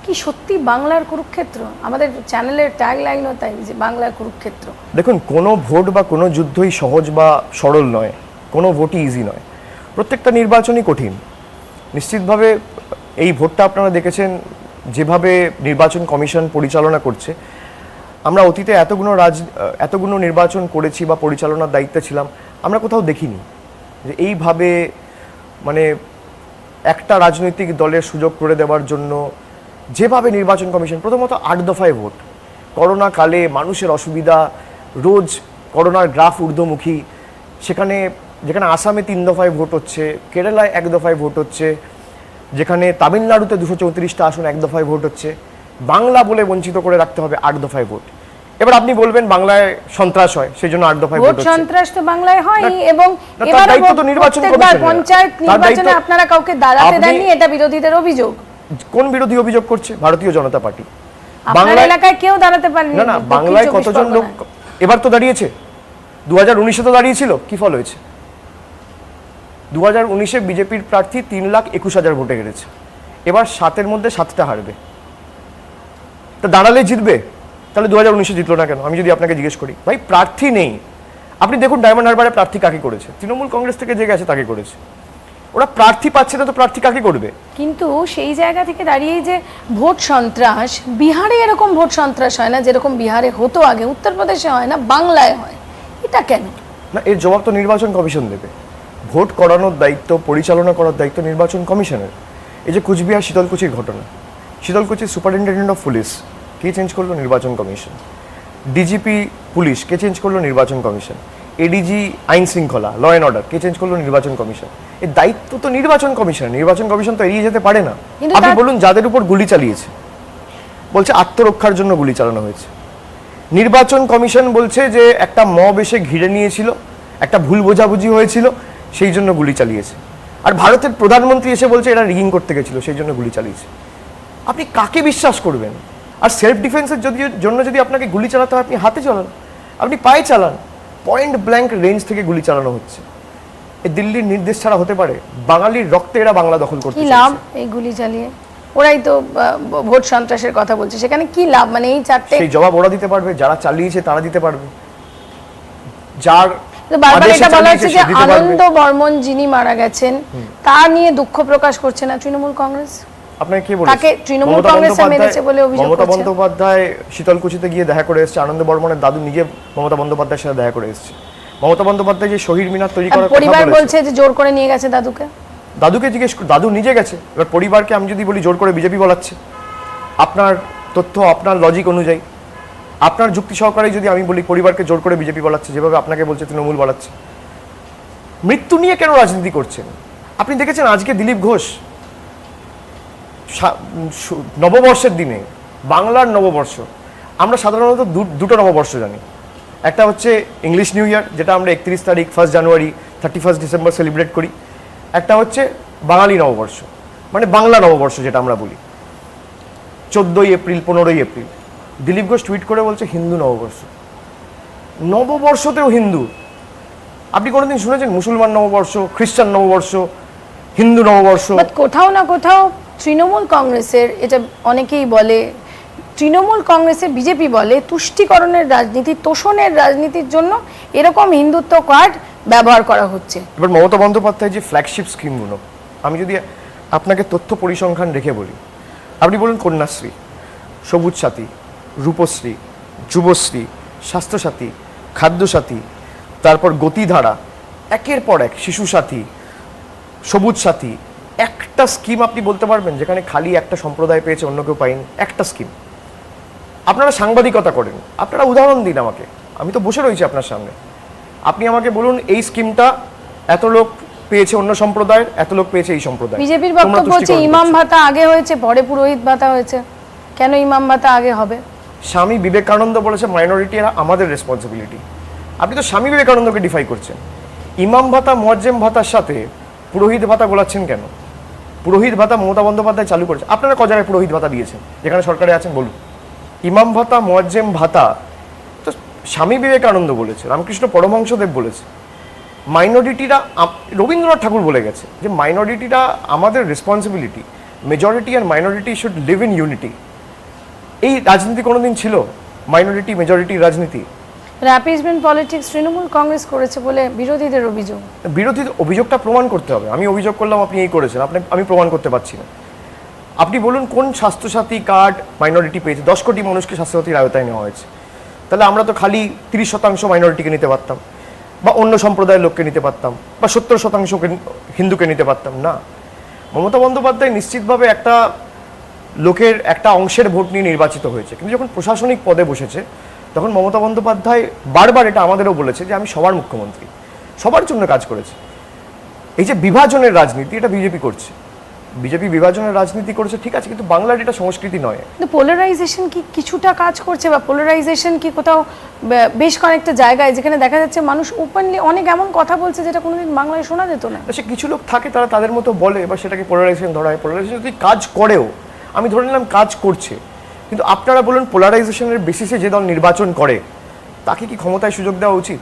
কি সত্যি বাংলার কুরুক্ষেত্র? আমাদের চ্যানেলের ট্যাগ লাইনও তাই, যে বাংলার কুরুক্ষেত্র। দেখুন, কোনো ভোট বা কোনো যুদ্ধই সহজ বা সরল নয়, কোনো ভোটই ইজি নয়, প্রত্যেকটা নির্বাচনই কঠিন। নিশ্চিতভাবে এই ভোটটা আপনারা দেখেছেন যেভাবে নির্বাচন কমিশন পরিচালনা করছে। আমরা অতীতে এতগুলো নির্বাচন করেছি বা পরিচালনার দায়িত্বে ছিলাম, আমরা কোথাও দেখিনি যে এইভাবে মানে একটা রাজনৈতিক দলের সুযোগ করে দেওয়ার জন্য যেভাবে নির্বাচন কমিশন, প্রথমত 8 দফায় ভোট, করোনা কালে মানুষের অসুবিধা, রোজ করোনার গ্রাফ ঊর্ধ্বমুখী, যেখানে আসামে 3 দফায় ভোট হচ্ছে, কেরালায় 1 দফায় ভোট হচ্ছে, যেখানে তামিলনাড়ুতে 234টা আসন 1 দফায় ভোট হচ্ছে, বাংলা বলে বঞ্চিত করে রাখতে হবে 8 দফায় ভোট। এবার আপনি বলবেন বাংলায় সন্ত্রাস হয়, সেই জন্য 8 দফায় ভোট হচ্ছে। সন্ত্রাস তো বাংলায় হয়, এবং এবারে প্রত্যেকবার পঞ্চায়েত নির্বাচনে আপনারা কাউকে দাঁড়াতে দেননি, এটা বিরোধীদের অভিযোগ। কোন বিরোধী অভিযোগ করছে? ভারতীয় জনতা পার্টি। বাংলা এলাকায় কেউ দাঁড়াতে পারেনি। না, বাংলায় কতজন লোক এবার তো দাঁড়িয়েছে? 2019-এ তো দাঁড়িয়েছিল, কি ফল হয়েছে? 2019-এ বিজেপির প্রার্থী 3,21,000 ভোটে হেরেছে, এবার 7-এর মধ্যে 7টা হারবে, তা দাঁড়ালে জিতবে। তাহলে 2019-এ জিতলো না কেন? আমি যদি আপনাকে জিজ্ঞেস করি, ভাই প্রার্থী নেই। আপনি দেখুন ডায়মন্ড হারবারে প্রার্থী কাকে করেছে? তৃণমূল কংগ্রেস থেকে যে গেছে তাকে করেছে। ওরা প্রার্থী পাচ্ছে না, তো প্রার্থী কাকে করবে? কিন্তু সেই জায়গা থেকে দাঁড়িয়ে যে ভোট সন্ত্রাস, বিহারে এরকম ভোট সন্ত্রাস হয় না, যেরকম বিহারে হতো আগে, উত্তরপ্রদেশে হয় না, বাংলায় হয়, এটা কেন? না, এর জবাব তো নির্বাচন কমিশন দেবে। ভোট করানোর দায়িত্ব, পরিচালনা করার দায়িত্ব নির্বাচন কমিশনের। এই যে কুচবিহার শীতলকুচির ঘটনা, শীতলকুচির superintendent of police K change করলো? নির্বাচন কমিশন। ডিজিপি পুলিশ কে চেঞ্জ করলো? নির্বাচন কমিশন। এডিজি আইন শৃঙ্খলা, law and order K change করলো? নির্বাচন কমিশন। এই দায়িত্ব তো নির্বাচন কমিশন। নির্বাচন কমিশন তো এড়িয়ে যেতে পারে না। কিন্তু আপনি বলুন, যাদের উপর গুলি চালিয়েছে, বলছে আত্মরক্ষার জন্য গুলি চালানো হয়েছে। নির্বাচন কমিশন বলছে যে একটা মব এসে ঘিরে নিয়েছিল, একটা ভুল বোঝাবুঝি হয়েছিল, সেই জন্য গুলি চালিয়েছে। আর ভারতের প্রধানমন্ত্রী এসে বলছে এরা রিগিং করতে গেছিল, সেই জন্য গুলি চালিয়েছে। আপনি কাকে বিশ্বাস করবেন? আর সেলফ ডিফেন্সের জন্য যদি আপনাকে গুলি চালাতে হয়, আপনি হাতে চালান, আপনি পায়ে চালান। পয়েন্ট ব্ল্যাঙ্ক রেঞ্জ থেকে গুলি চালানো হচ্ছে। এই দিল্লির নির্দেশ ছাড়া হতে পারে? বাঙালির রক্তে এরা বাংলা দখল করতে কি চাইছে। লাভ এই গুলি চালিয়ে? ওরাই তো ভোট সন্ত্রাসের কথা বলছে, সেখানে কি লাভ? মানে এই চারটে সেই জবাব ওরা দিতে পারবে, যারা চালিয়েছে তারা দিতে পারবে। যার বারবার আদেশে এটা বলা চালিয়েছে হচ্ছে যে সে দিতে পারবে। আনন্দ বর্মন যিনি মারা গেছেন তা নিয়ে দুঃখ প্রকাশ করছে না তৃণমূল কংগ্রেস? আপনাকে কে বলেছে? তাকে তৃণমূল মমতা কংগ্রেসে বন্দ্যোপাধ্যায়- মেরেছে বলে অভিযোগ মমতা করছে। বন্দ্যোপাধ্যায় শীতলকুচিতে গিয়ে দেখা করে এসেছে। আনন্দ বর্মনের দাদু নিজে মমতা বন্দ্যোপাধ্যায়ের সাথে দেখা করে এসেছে। মমতা বন্দ্যোপাধ্যায় যে শহীদ মিনার তৈরি করার কথা পরিবার বলেছে, বলছে যে জোর করে নিয়ে গেছে দাদুকে। দাদুকে জিজ্ঞেস দাদু নিজে গেছে। এবার পরিবারকে আমি যদি বলি জোর করে বিজেপি বলাচ্ছে, আপনার তথ্য, আপনার লজিক অনুযায়ী, আপনার যুক্তি সহকারে যদি আমি বলি পরিবারকে জোর করে বিজেপি বলাচ্ছে, যেভাবে আপনাকে বলছে তৃণমূল বলাচ্ছে, মৃত্যু নিয়ে কেন রাজনীতি করছেন? আপনি দেখেছেন আজকে দিলীপ ঘোষ নববর্ষের দিনে, বাংলার নববর্ষ, আমরা সাধারণত দুটো নববর্ষ জানি। একটা হচ্ছে ইংলিশ নিউ ইয়ার, যেটা আমরা 31 তারিখ, 1 জানুয়ারি, 31 ডিসেম্বর সেলিব্রেট করি। একটা হচ্ছে বাঙালি নববর্ষ, মানে বাংলা নববর্ষ যেটা আমরা বলি, 14ই এপ্রিল, 15ই এপ্রিল। দিলীপ ঘোষ টুইট করে বলছে হিন্দু নববর্ষ। নববর্ষতেও হিন্দু? আপনি কোনোদিন শুনেছেন মুসলমান নববর্ষ, খ্রিস্টান নববর্ষ, হিন্দু নববর্ষ? বাট কোথাও না কোথাও তৃণমূল কংগ্রেসের, এটা অনেকেই বলে, তৃণমূল কংগ্রেসের বিজেপি বলে তুষ্টিকরণের রাজনীতি, তোষণের রাজনীতির জন্য এরকম হিন্দুত্ব কার্ড ব্যবহার করা হচ্ছে। এবার মমতা বন্দ্যোপাধ্যায় যে ফ্ল্যাগশিপ স্কিমগুলো, আমি যদি আপনাকে তথ্য পরিসংখ্যান রেখে বলি, আপনি বলুন কন্যাশ্রী, সবুজ সাথী, রূপশ্রী, যুবশ্রী, স্বাস্থ্যসাথী, খাদ্যসাথী, তারপর গতিধারা, একের পর এক, শিশু সাথী, সবুজ সাথী, একটা স্কিম আপনি বলতে পারবেন যেখানে খালি একটা সম্প্রদায় পেয়েছে, অন্য কেউ পায়নি? একটা স্কিম। আপনারা সাংবাদিকতা করেন, আপনারা উদাহরণ দিন আমাকে, আমি তো বসে রয়েছি আপনার সামনে। আপনি আমাকে বলুন এই স্কিমটা এত লোক পেয়েছে অন্য সম্প্রদায়ের, এত লোক পেয়েছে এই সম্প্রদায়। বিজেপির বক্তব্য হচ্ছে ইমাম ভাতা আগে হয়েছে, পরে পুরোহিত ভাতা হয়েছে। কেন ইমাম ভাতা আগে হবে? স্বামী বিবেকানন্দ বলেছে মাইনরিটি এরা আমাদের রেসপন্সিবিলিটি। আপনি তো স্বামী বিবেকানন্দকে ডিফাই করছেন। ইমাম ভাতা, মুয়াজ্জেম ভাতার সাথে পুরোহিত ভাতা গোলাচ্ছেন কেন? পুরোহিত ভাতা মমতা বন্দ্যোপাধ্যায় চালু করেছে। আপনারা ক জায়গায় পুরোহিত ভাতা দিয়েছেন যেখানে সরকারে আছেন বলুন? ইমাম ভাতা, মুয়াজ্জেম ভাতা তো স্বামী বিবেকানন্দ বলেছে, রামকৃষ্ণ পরমহংসদেব বলেছে। মাইনরিটিরা, রবীন্দ্রনাথ ঠাকুর বলে গেছে যে মাইনরিটিরা আমাদের রেসপন্সিবিলিটি। মেজরিটি আর minority should live in unity. এই রাজনীতি কোনোদিন ছিল মাইনরিটি মেজরিটি রাজনীতি? অ্যাপিসমেন্ট পলিটিক্স তৃণমূল কংগ্রেস করেছে বলে বিরোধীদের অভিযোগ। বিরোধী অভিযোগটা প্রমাণ করতে হবে। আমি অভিযোগ করলাম আপনি এই করেছেন, আমি প্রমাণ করতে পারছি না। আপনি বলুন কোন স্বাস্থ্যসাথী কার্ড মাইনরিটি পেয়েছে? 10 কোটি মানুষকে স্বাস্থ্যসাথীর আওতায় নেওয়া হয়েছে। তাহলে আমরা তো খালি 30% মাইনরিটিকে নিতে পারতাম, বা অন্য সম্প্রদায়ের লোককে নিতে পারতাম, বা 70% হিন্দুকে নিতে পারতাম না। মমতা বন্দ্যোপাধ্যায় নিশ্চিতভাবে একটা লোকের একটা অংশের ভোট নিয়ে নির্বাচিত হয়েছে, কিন্তু যখন প্রশাসনিক পদে বসেছে তখন মমতা বন্দ্যোপাধ্যায় বারবার এটা আমাদেরও বলেছে যে আমি সবার মুখ্যমন্ত্রী, সবার জন্য কাজ করেছে। এই যে বিভাজনের রাজনীতি, এটা বিজেপি করছে। বিজেপি বিভাজনের রাজনীতি করেছে, ঠিক আছে, কিন্তু বাংলার এটা সংস্কৃতি নয়। কিন্তু পোলারাইজেশন কি কিছুটা কাজ করছে, বা পোলারাইজেশন কি কোথাও বেশ কয়েকটা জায়গায় যেখানে দেখা যাচ্ছে মানুষ ওপেনলি অনেক এমন কথা বলছে যেটা কোনোদিন বাংলায় শোনা যেত না? সে কিছু লোক থাকে তারা তাদের মতো বলে, বা সেটাকে পোলারাইজেশন ধরা হয়। পোলারাইজেশন যদি কাজ করেও, আমি ধরে নিলাম কাজ করছে, কিন্তু আপনারা বলুন পোলারাইজেশনের বেসিসে যে দল নির্বাচন করে তাকে কি ক্ষমতায় সুযোগ দেওয়া উচিত?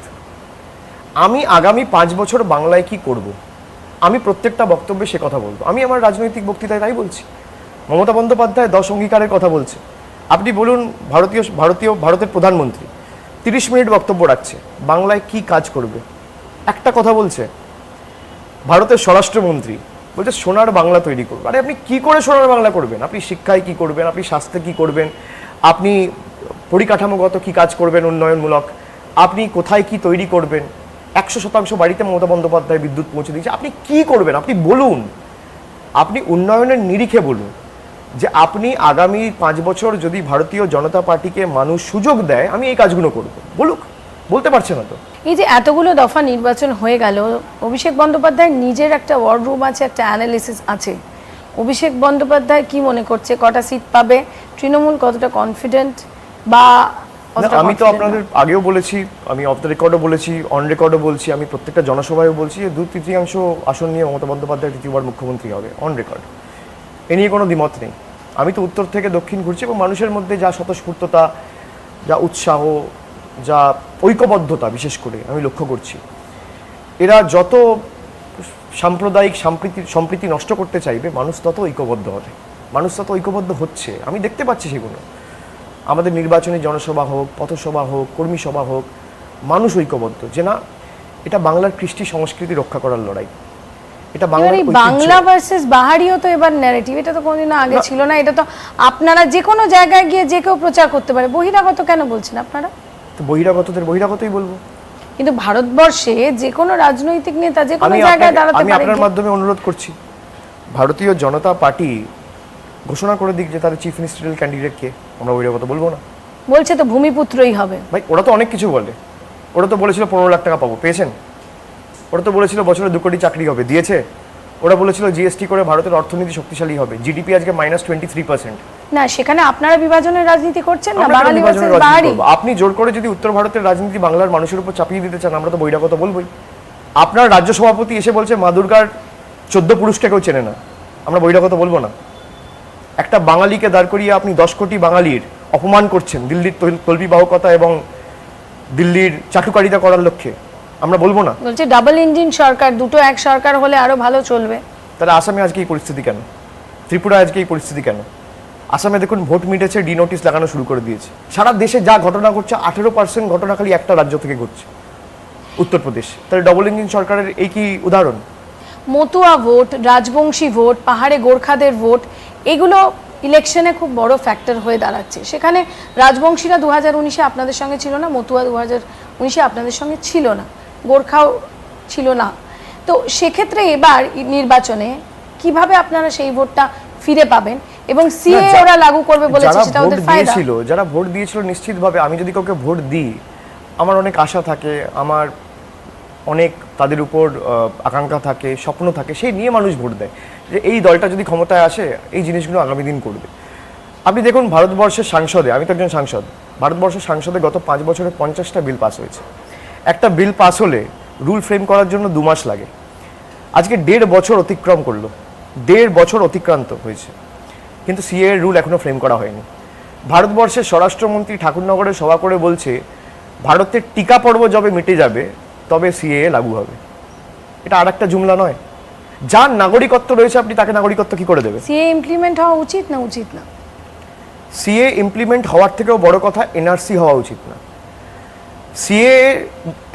আমি আগামী 5 বছর বাংলায় কি করব, আমি প্রত্যেকটা বক্তব্যে সে কথা বলবো। আমি আমার রাজনৈতিক বক্তৃতায় তাই বলছি। মমতা বন্দ্যোপাধ্যায় 10 অঙ্গীকারের কথা বলছে। আপনি বলুন ভারতের প্রধানমন্ত্রী 30 মিনিট বক্তব্য রাখছে, বাংলায় কি কাজ করবে? একটা কথা বলছে। ভারতের স্বরাষ্ট্রমন্ত্রী বলছে সোনার বাংলা তৈরি করবে। আরে আপনি কি করে সোনার বাংলা করবেন? আপনি শিক্ষায় কি করবেন? আপনি স্বাস্থ্যে কি করবেন? আপনি পরিকাঠামোগত কি কাজ করবেন উন্নয়নমূলক? আপনি কোথায় কি তৈরি করবেন? 100% বাড়িতে মমতা বন্দ্যোপাধ্যায় বিদ্যুৎ পৌঁছে দিয়েছে। আপনি কি করবেন? আপনি বলুন, আপনি উন্নয়নের নিরিখে বলুন যে আপনি আগামী 5 বছর যদি ভারতীয় জনতা পার্টিকে মানুষ সুযোগ দেয় আমি এই কাজগুলো করব, বলুক। বলতে পারছে না তো। এই যে এতগুলো দফা নির্বাচন হয়ে গেল, অভিষেক বন্দ্যোপাধ্যায়ের নিজের একটা ওয়ার রুম আছে, একটা অ্যানালিসিস আছে। অভিষেক বন্দ্যোপাধ্যায় কি মনে করছে কটা সিট পাবে, তৃণমূল কতটা কনফিডেন্ট বা আমি তো আপনাদের আগেও বলেছি, আমি অফ দ্য রেকর্ডও বলেছি, অন রেকর্ডও বলছি, আমি প্রত্যেকটা জনসভায়ও বলছি যে 2/3 আসন নিয়ে মমতা বন্দ্যোপাধ্যায় তৃতীয়বার মুখ্যমন্ত্রী হবে, অন রেকর্ড। এ নিয়ে কোনো দ্বিমত নেই। আমি তো উত্তর থেকে দক্ষিণ ঘুরছি এবং মানুষের মধ্যে যা স্বতঃস্ফূর্ততা, যা উৎসাহ, যা ঐক্যবদ্ধতা বিশেষ করে আমি লক্ষ্য করছি, এরা যত সাম্প্রদায়িক সম্প্রীতি নষ্ট করতে চাইবে মানুষ তত ঐক্যবদ্ধ হবে, মানুষ তত ঐক্যবদ্ধ হচ্ছে, আমি দেখতে পাচ্ছি সেগুলো। আমাদের নির্বাচনী জনসভা হোক, পথসভা হোক, কর্মী সভা হোক, মানুষ ঐক্যবদ্ধ যে না, এটা বাংলার কৃষ্টি সংস্কৃতি রক্ষা করার লড়াই, এটা বাংলার বাংলা ভার্সেস বাহারিও তো এবার ন্যারেটিভ, এটা তো কোনদিন আগে ছিল না। এটা তো আপনারা যে কোনো জায়গায় গিয়ে যে কেউ প্রচার করতে পারে, বহিরাগত কেন বলছেন আপনারা? তো বহিরাগতদের বহিরাগতই বলবো। কিন্তু ভারতবর্ষে যে কোনো রাজনৈতিক নেতা যে কোনো জায়গায় দাঁড়াতে পারে। আমি আপনার মাধ্যমে অনুরোধ করছি, ভারতীয় জনতা পার্টি ঘোষণা করে দিক যে তাদের চিফ মিনিস্টারিয়াল ক্যান্ডিডেট কে, আমরা বহিরাগত বলবো না। বলছে তো ভূমিপুত্রই হবে। ভাই ওরা তো অনেক কিছু বলে, ওরা তো বলেছিল 15 লাখ টাকা পাবো, পেয়েছেন? ওরা তো বলেছিল বছরে 2 কোটি চাকরি হবে, দিয়েছে? ওরা বলেছিল জিএসটি করে ভারতের অর্থনীতি শক্তিশালী হবে, জিডিপি আজকে -23%। না, সেখানে আপনারা বিভাজনের রাজনীতি করছেন না, আমরা বাঙালি বিভাজনের ভার্সেস রাজনীতি বাহারি। করবো। আপনি জোর করে যদি উত্তর ভারতের রাজনীতি বাংলার মানুষের উপর চাপিয়ে দিতে চান, আমরা তো বহিরাগত বলবোই। আপনার রাজ্য সভাপতি এসে বলছে মা দুর্গার 14 পুরুষকে কেউ চেনে না, আমরা বহিরাগত বলবো না? একটা বাঙালিকে দাঁড় করিয়ে আপনি 10 কোটি বাঙালির অপমান করছেন দিল্লির তল্পিবাহকতা এবং দিল্লির চাটুকারিতা করার লক্ষ্যে, আমরা বলবো না? বলছে ডাবল ইঞ্জিন সরকার, দুটো এক সরকার হলে আরো ভালো চলবে। তাহলে আসামে আজকে এই পরিস্থিতি কেন? ত্রিপুরায় আজকে এই পরিস্থিতি কেন? আসামে দেখুন ভোট মিটেছে, ডি নোটিশ লাগানো শুরু করে দিয়েছে। সারা দেশে যা ঘটনা ঘটছে 18% ঘটনা খালি একটা রাজ্য থেকে ঘটছে, উত্তরপ্রদেশ। তাহলে ডবল ইঞ্জিন সরকারের এই কি উদাহরণ? মতুয়া ভোট, রাজবংশী ভোট, পাহাড়ে গোর্খাদের ভোট, এগুলো ইলেকশনে খুব বড় ফ্যাক্টর হয়ে দাঁড়াচ্ছে। সেখানে রাজবংশীরা 2019-এ আপনাদের সঙ্গে ছিল না, মতুয়া 2019-এ আপনাদের সঙ্গে ছিল না, গোর্খাও ছিল না। তো সেক্ষেত্রে এবার নির্বাচনে কিভাবে আপনারা সেই ভোটটা ফিরে পাবেন এবং সিএ ওরা লাগু করবে বলেছে, সেটা ওদের ফায়দা। যারা ভোট দিয়েছিল নিশ্চিতভাবে, আমি যদি কাউকে ভোট দিই আমার অনেক আশা থাকে, আমার অনেক তাদের উপর আকাঙ্ক্ষা থাকে, স্বপ্ন থাকে, সেই নিয়ে মানুষ ভোট দেয় যে এই দলটা যদি ক্ষমতায় আসে এই জিনিসগুলো আগামী দিন করবে। আপনি দেখুন ভারতবর্ষের সাংসদে, আমি তো একজন সাংসদ, ভারতবর্ষের সাংসদে গত 5 বছরে 50টা বিল পাস হয়েছে। একটা বিল পাস হলে রুল ফ্রেম করার জন্য 2 মাস লাগে, আজকে 1.5 বছর অতিক্রম করলো, 1.5 বছর অতিক্রান্ত হয়েছে, কিন্তু সিএ এর রুল এখনো ফ্রেম করা হয়নি। ভারতবর্ষের স্বরাষ্ট্রমন্ত্রী ঠাকুরনগরে সভা করে বলছে ভারতের টিকা পর্ব যবে মিটে যাবে তবে সিএ লাগু হবে। এটা আর একটা জুমলা নয়? যার নাগরিকত্ব রয়েছে আপনি তাকে নাগরিকত্ব কি করে দেবেন? সিএ ইমপ্লিমেন্ট হওয়া উচিত না? উচিত না। সিএ ইমপ্লিমেন্ট হওয়ার থেকেও বড় কথা এনআরসি হওয়া উচিত না। সিএ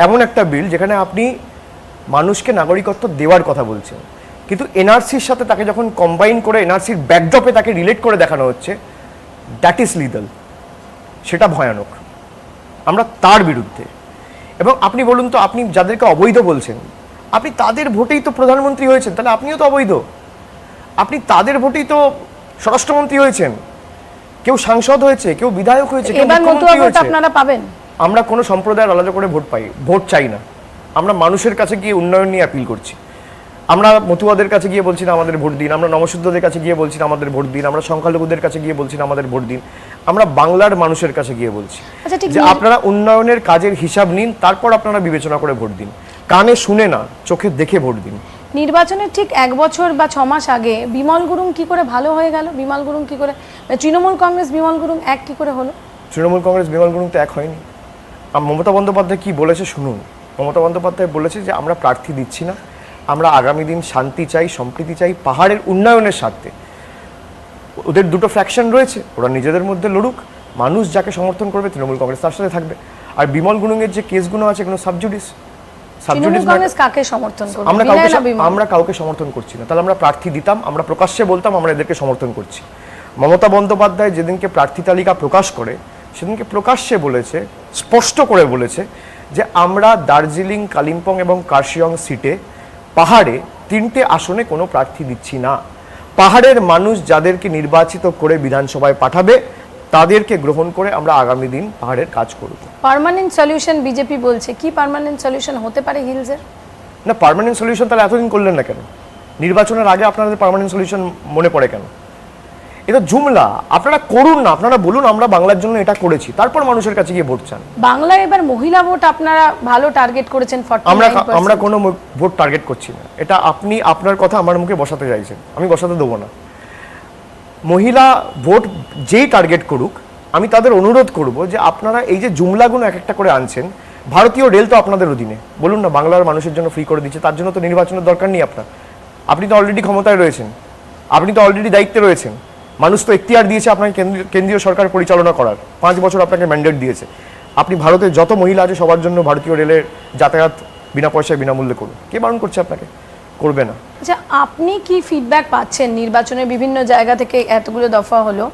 এমন একটা বিল যেখানে আপনি মানুষকে নাগরিকত্ব দেওয়ার কথা বলছেন, কিন্তু এনআরসির সাথে তাকে যখন কম্বাইন করে এনআরসির ব্যাকড্রপে তাকে রিলেট করে দেখানো হচ্ছে, দ্যাট ইজ লিগাল, সেটা ভয়ানক। আমরা তার বিরুদ্ধে। এবং আপনি বলুন তো, আপনি যাদেরকে অবৈধ বলছেন আপনি তাদের ভোটেই তো প্রধানমন্ত্রী হয়েছেন, তাহলে আপনিও তো অবৈধ। আপনি তাদের ভোটেই তো স্বরাষ্ট্রমন্ত্রী হয়েছেন, কেউ সাংসদ হয়েছে, কেউ বিধায়ক হয়েছে, কেউ মুখ্যমন্ত্রী হয়েছে। আপনারা পাবেন। আমরা কোনো সম্প্রদায়ের আলাদা করে ভোট চাই না। আমরা মানুষের কাছে গিয়ে উন্নয়ন নিয়ে অ্যাপিল করছি। আমরা মতুয়াদের কাছে গিয়ে বলছি না আমাদের ভোট দিন, আমরা নমশুদ্ধদের কাছে গিয়ে বলছি না আমাদের ভোট দিন, আমরা সংখ্যালঘুদের কাছে গিয়ে বলছি না আমাদের ভোট দিন, আমরা বাংলার মানুষের কাছে গিয়ে বলছি যে আপনারা উন্নয়নের কাজের হিসাব নিন, তারপর আপনারা বিবেচনা করে ভোট দিন, কানে শুনে না চোখে দেখে ভোট দিন। নির্বাচনের ঠিক 1 বছর বা 6 মাস আগে বিমল গুরুং কি করে ভালো হয়ে গেল? বিমল গুরুং কি করে, তৃণমূল কংগ্রেস বিমল গুরুং এক কি করে হলো? তৃণমূল কংগ্রেস বিমল গুরুং তো এক হয়নি। মমতা বন্দ্যোপাধ্যায় কি বলেছে শুনুন। মমতা বন্দ্যোপাধ্যায় বলেছে যে আমরা প্রার্থী দিচ্ছি না, আমরা আগামী দিন শান্তি চাই, সম্প্রীতি চাই, পাহাড়ের উন্নয়নের স্বার্থে। ওদের দুটো ফ্র্যাকশন রয়েছে, ওরা নিজেদের মধ্যে লড়ুক, মানুষ যাকে সমর্থন করবে তৃণমূল কংগ্রেস তার সাথে থাকবে। আর বিমল গুরুংয়ের যে কেসগুলো আছে এগুলো সাবজুডিস। আমরা কাউকে সমর্থন করছি না, তাহলে আমরা প্রার্থী দিতাম, আমরা প্রকাশ্যে বলতাম আমরা এদেরকে সমর্থন করছি। মমতা বন্দ্যোপাধ্যায় যেদিনকে প্রার্থী তালিকা প্রকাশ করে সেদিনকে প্রকাশ্যে বলেছে, স্পষ্ট করে বলেছে যে আমরা দার্জিলিং, কালিম্পং এবং কার্শিয়ং সিটে পাহাড়ে 3টে আসনে কোনো প্রার্থী দিচ্ছি না। পাহাড়ের মানুষ যাদেরকে নির্বাচিত করে বিধানসভায় পাঠাবে তাদেরকে গ্রহণ করে আমরা আগামী দিন পাহাড়ের কাজ করব। পার্মানেন্ট সলিউশন বিজেপি বলছে, কি পার্মানেন্ট সলিউশন হতে পারে হিলসের? না, পার্মানেন্ট সলিউশন তাহলে এতদিন করলেন না কেন? নির্বাচনের আগে আপনাদের পার্মানেন্ট সলিউশন মনে পড়ে কেন? এটা জুমলা। আপনারা করুন না, আপনারা বলুন আমরা বাংলার জন্য এটা করেছি, তারপর মানুষের কাছে গিয়ে ভোট চান। বাংলায় এবার মহিলা ভোট আপনারা ভালো টার্গেট করেছেন 49%। আমরা কোনো ভোট টার্গেট করছি না, এটা আপনি আপনার কথা আমার মুখে বসাতে চাইছেন, আমি বসাতে দেবো না। মহিলা ভোট যেই টার্গেট করুক, আমি তাদের অনুরোধ করব যে আপনারা এই যে জুমলাগুলো এক একটা করে আনছেন, ভারতীয় রেল তো আপনাদের অধীনে, বলুন না বাংলার মানুষের জন্য ফ্রি করে দিচ্ছে, তার জন্য তো নির্বাচনের দরকার নেই আপনার। আপনি তো অলরেডি ক্ষমতায় রয়েছেন, আপনি তো অলরেডি দায়িত্বে রয়েছেন, মানুষ তো এখতিয়ার দিয়েছে আপনাকে কেন্দ্রীয় সরকার পরিচালনা করার, 5 বছর আপনাকে ম্যান্ডেট দিয়েছে। আপনি ভারতের যত মহিলা আছে সবার জন্য ভারতীয় রেলের যাতায়াত বিনা পয়সায় বিনামূল্যে করুন, কে বারণ করছে আপনাকে? করবে না। আচ্ছা, আপনি কি ফিডব্যাক পাচ্ছেন নির্বাচনের বিভিন্ন জায়গা থেকে? এতগুলো দফা হলো,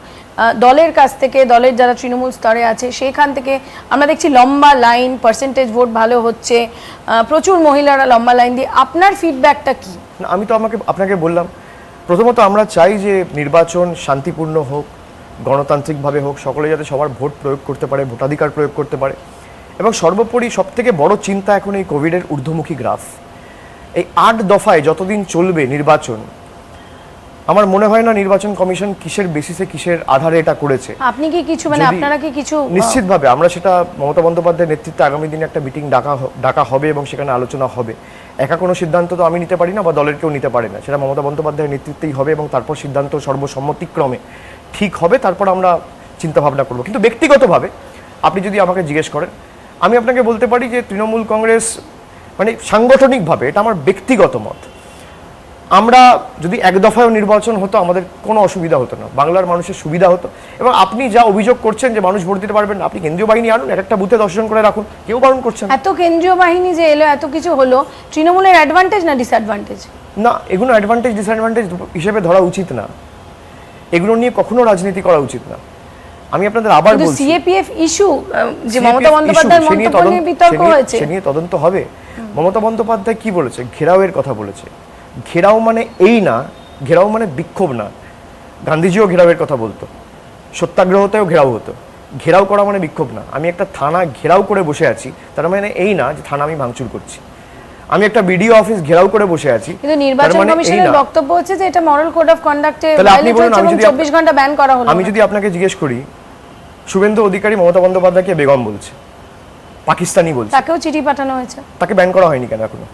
দলের কাছ থেকে, দলের যারা তৃণমূল স্তরে আছে সেখান থেকে আমরা দেখছি লম্বা লাইন, পার্সেন্টেজ ভোট ভালো হচ্ছে, প্রচুর মহিলারা লম্বা লাইন দিয়ে। আপনার ফিডব্যাকটা কি? আমি তো আপনাকে বললাম, প্রথমত আমরা চাই যে নির্বাচন শান্তিপূর্ণ হোক, গণতান্ত্রিকভাবে হোক, সকলে যাতে সবার ভোট প্রয়োগ করতে পারে, ভোটাধিকার প্রয়োগ করতে পারে। এবং সর্বোপরি সবথেকে বড় চিন্তা এখন এই কোভিডের ঊর্ধ্বমুখী গ্রাফ। এই 8 দফায় যতদিন চলবে নির্বাচন, আমার মনে হয় না নির্বাচন কমিশন কিসের বেসিসে, কিসের আধারে এটা করেছে। আপনি কি কিছু আপনারা কি কিছু? নিশ্চিতভাবে আমরা সেটা মমতা বন্দ্যোপাধ্যায়ের নেতৃত্বে আগামী দিনে একটা মিটিং ডাকা হবে এবং সেখানে আলোচনা হবে। একা কোনো সিদ্ধান্ত তো আমি নিতে পারি না বা দলের কেউ নিতে পারে না, সেটা মমতা বন্দ্যোপাধ্যায়ের নেতৃত্বেই হবে এবং তারপর সিদ্ধান্ত সর্বসম্মতিক্রমে ঠিক হবে, তারপর আমরা চিন্তা ভাবনা করব। কিন্তু ব্যক্তিগতভাবে আপনি যদি আমাকে জিজ্ঞেস করেন, আমি আপনাকে বলতে পারি যে তৃণমূল কংগ্রেস মানে সাংগঠনিকভাবে, এটা আমার ব্যক্তিগত মত, আমরা যদি 1 দফায়ও নির্বাচন হতো আমাদের কোনো অসুবিধা হতো না, বাংলার মানুষের সুবিধা হতো। এবং আপনি যা অভিযোগ করছেন যে মানুষ ভোট দিতে পারবেন না, আপনি কেন্দ্রীয় বাহিনী আনুন, একটা বুথে 10 জন করে রাখুন, কেউ বারণ করছেন না। এত কেন্দ্রীয় বাহিনী যে এলো, এত কিছু হলো, তৃণমূলের অ্যাডভান্টেজ না ডিসঅ্যাডভান্টেজ? না, এগুলো অ্যাডভান্টেজ ডিসঅ্যাডভান্টেজ হিসেবে ধরা উচিত না, এগুলো নিয়ে কখনো রাজনীতি করা উচিত না। আমি আপনাদের আবার বলছি, সিএপিএফ ইস্যু যে মমতা বন্দ্যোপাধ্যায়ের মন্তব্য নিয়ে বিতর্ক হয়েছে, সে নিয়ে তদন্ত হবে। মমতা বন্দ্যোপাধ্যায় কি বলেছে? ঘেরাওয়ের কথা বলেছে। ঘেরাও মানে এই না, ঘেরাও মানে বিক্ষোভ না। গান্ধীজিও ঘেরাওয়ের কথা বলতো, সত্যাগ্রহতেও ঘেরাও হতো। ঘেরাও করা মানে বিক্ষোভ না। আমি একটা থানা ঘেরাও করে বসে আছি, তার মানে এই না যে থানা আমি ভাঙচুর করছি। আমি একটা বিডিও অফিস ঘেরাও করে বসে আছি, কিন্তু নির্বাচন কমিশনের বক্তব্য হচ্ছে যে এটা মরাল কোড অফ কন্ডাক্টে ভায়োলেট হচ্ছে এবং 24 ঘন্টা ব্যান করা হলো। আমি যদি আপনাকে জিজ্ঞেস করি, শুভেন্দু অধিকারী মমতা বন্দ্যোপাধ্যায়কে বেগম বলছে, পাকিস্তানি বলছে, তাকেও চিঠি পাঠানো হয়েছে, তাকে ব্যান করা হয়নি কেন এখনো?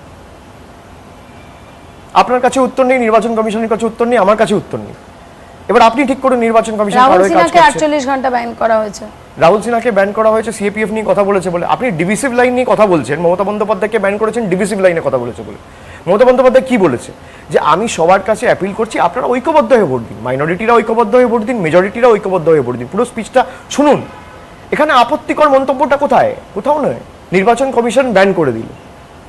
আপনার কাছে উত্তর নেই, নির্বাচন কমিশনের কাছে উত্তর নেই, আমার কাছে উত্তর নেই। এবার আপনি ঠিক করুন নির্বাচন কমিশন রাহুল সিনহাকে 48 ঘন্টা ব্যান করা হয়েছে। রাহুল সিনহাকে ব্যান করা হয়েছে সিএপিএফ নিয়ে কথা বলেছে বলে। আপনি ডিভিসিভ লাইন নিয়ে কথা বলছেন, মমতা বন্দ্যোপাধ্যায়কে ব্যান করেছেন ডিভিসিভ লাইনে কথা বলেছে বলে। মমতা বন্দ্যোপাধ্যায় কি বলেছে? যে আমি সবার কাছে অ্যাপিল করছি আপনারা ঐক্যবদ্ধ হয়ে ভোট দিন, মাইনরিটিরা ঐক্যবদ্ধ হয়ে ভোট দিন, মেজরিটিরা ঐক্যবদ্ধ হয়ে ভোট দিন। পুরো স্পিচটা শুনুন। এখানে আপত্তিকর মন্তব্যটা কোথায়? কোথাও নয়। নির্বাচন কমিশন ব্যান করে দিল,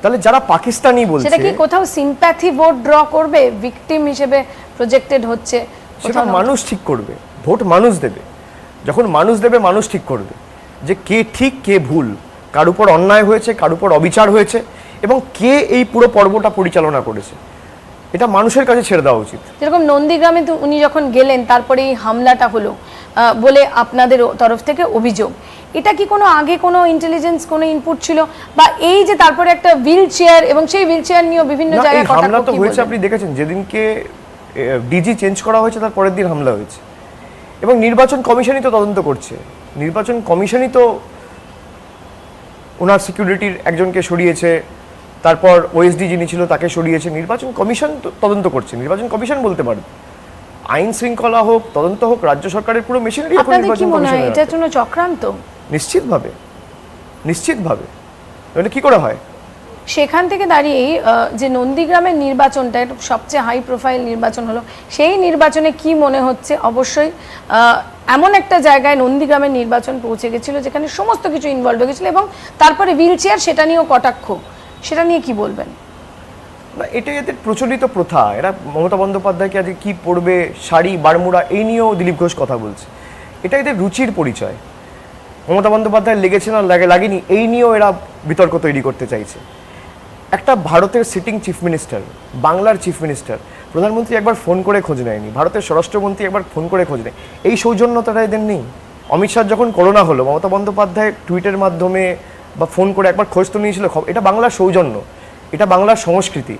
তাহলে যারা পাকিস্তানি বলছে সেটা কি কোথাও সিম্প্যাথি ভোট ড্র করবে? ভিকটিম হিসেবে প্রজেক্টেড হচ্ছে, সেটা মানুষ ঠিক করবে, ভোট মানুষ দেবে। যখন মানুষ দেবে মানুষ ঠিক করবে যে কে ঠিক কে ভুল, কার উপর অন্যায় হয়েছে, কার উপর অবিচার হয়েছে এবং কে এই পুরো পর্বটা পরিচালনা করেছে। এটা মানুষের কাছে ছেড়ে দেওয়া উচিত। যেরকম নন্দীগ্রামে উনি যখন গেলেন তারপরে এই হামলাটা হলো বলে আপনাদের তরফ থেকে অভিযোগ, এটা কি কোনো আগে কোনো ইন্টেলিজেন্স, কোনো ইনপুট ছিল? বা এই যে তারপরে একটা হুইল চেয়ার এবং সেই হুইল চেয়ার নিয়ে বিভিন্ন জায়গায় কথা হামলা তো হয়েছে, আপনি দেখেছেন যেদিনকে ডিজি চেঞ্জ করা হয়েছে তার পরের দিন হামলা হয়েছে এবং নির্বাচন কমিশনই তো তদন্ত করছে। নির্বাচন কমিশনই তো ওনার সিকিউরিটির একজনকে সরিয়েছে, তারপর ওএসডি যিনি ছিল তাকে সরিয়েছে। নির্বাচন কমিশন তদন্ত করছে, নির্বাচন কমিশন বলতে পারে। আইন শৃঙ্খলা হোক, তদন্ত হোক, রাজ্য সরকারের পুরো মেশিনারি এখন নির্বাচন কমিশনের। এটার জন্য চক্রান্ত নিশ্চিতভাবে, নিশ্চিতভাবে। এটা কি করে হয়? সেখান থেকে দাঁড়িয়ে যে নন্দীগ্রামের নির্বাচনটা সবচেয়ে হাই প্রোফাইল নির্বাচন হলো, সেই নির্বাচনে কি মনে হচ্ছে? অবশ্যই এমন একটা জায়গায় নন্দীগ্রামের নির্বাচন পৌঁছে গেছিল যেখানে সমস্ত কিছু ইনভলভ হয়ে গেছিল এবং তারপরে হুইল চেয়ার, সেটা নিয়েও কটাক্ষ, সেটা নিয়ে কি বলবেন? না, এটা এদের প্রচলিত প্রথা। এরা মমতা বন্দ্যোপাধ্যায়কে আজকে কি পড়বে, শাড়ি বারমুড়া, এই নিয়েও দিলীপ ঘোষ কথা বলছে। এটা এদের রুচির পরিচয়। মমতা বন্দ্যোপাধ্যায় লেগেছে না লাগেনি এই নিয়েও এরা বিতর্ক তৈরি করতে চাইছে। একটা ভারতের সিটিং চিফ মিনিস্টার, বাংলার চিফ মিনিস্টার, প্রধানমন্ত্রী একবার ফোন করে খোঁজ নেয়নি, ভারতের স্বরাষ্ট্রমন্ত্রী একবার ফোন করে খোঁজ নেয়, এই সৌজন্যতাটা এদের নেই। অমিত শাহ যখন করোনা হলো, মমতা বন্দ্যোপাধ্যায় টুইটের মাধ্যমে বা ফোন করে একবার খোঁজ তো নিয়েছিল। এটা বাংলার সৌজন্য, এটা বাংলার সংস্কৃতি।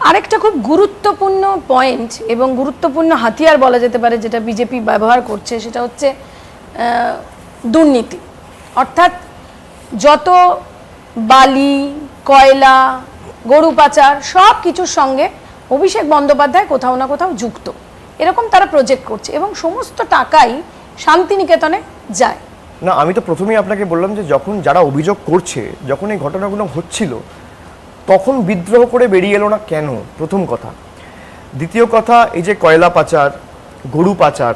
আরেকটা খুব গুরুত্বপূর্ণ পয়েন্ট এবং গুরুত্বপূর্ণ হাতিয়ার বলা যেতে পারে যেটা বিজেপি ব্যবহার করছে, সেটা হচ্ছে দুর্নীতি। অর্থাৎ যত বালি, কয়লা, গরু পাচার সব কিছুর সঙ্গে অভিষেক বন্দ্যোপাধ্যায় কোথাও না কোথাও যুক্ত, এরকম তারা প্রজেক্ট করছে এবং সমস্ত টাকাই শান্তিনিকেতনে যায়। না, আমি তো প্রথমেই আপনাকে বললাম যে যখন যারা অভিযোগ করছে, যখন এই ঘটনাগুলো হচ্ছিল, তখন বিদ্রোহ করে বেরিয়ে এলো না কেন? প্রথম কথা। দ্বিতীয় কথা, এই যে কয়লা পাচার, গরু পাচার,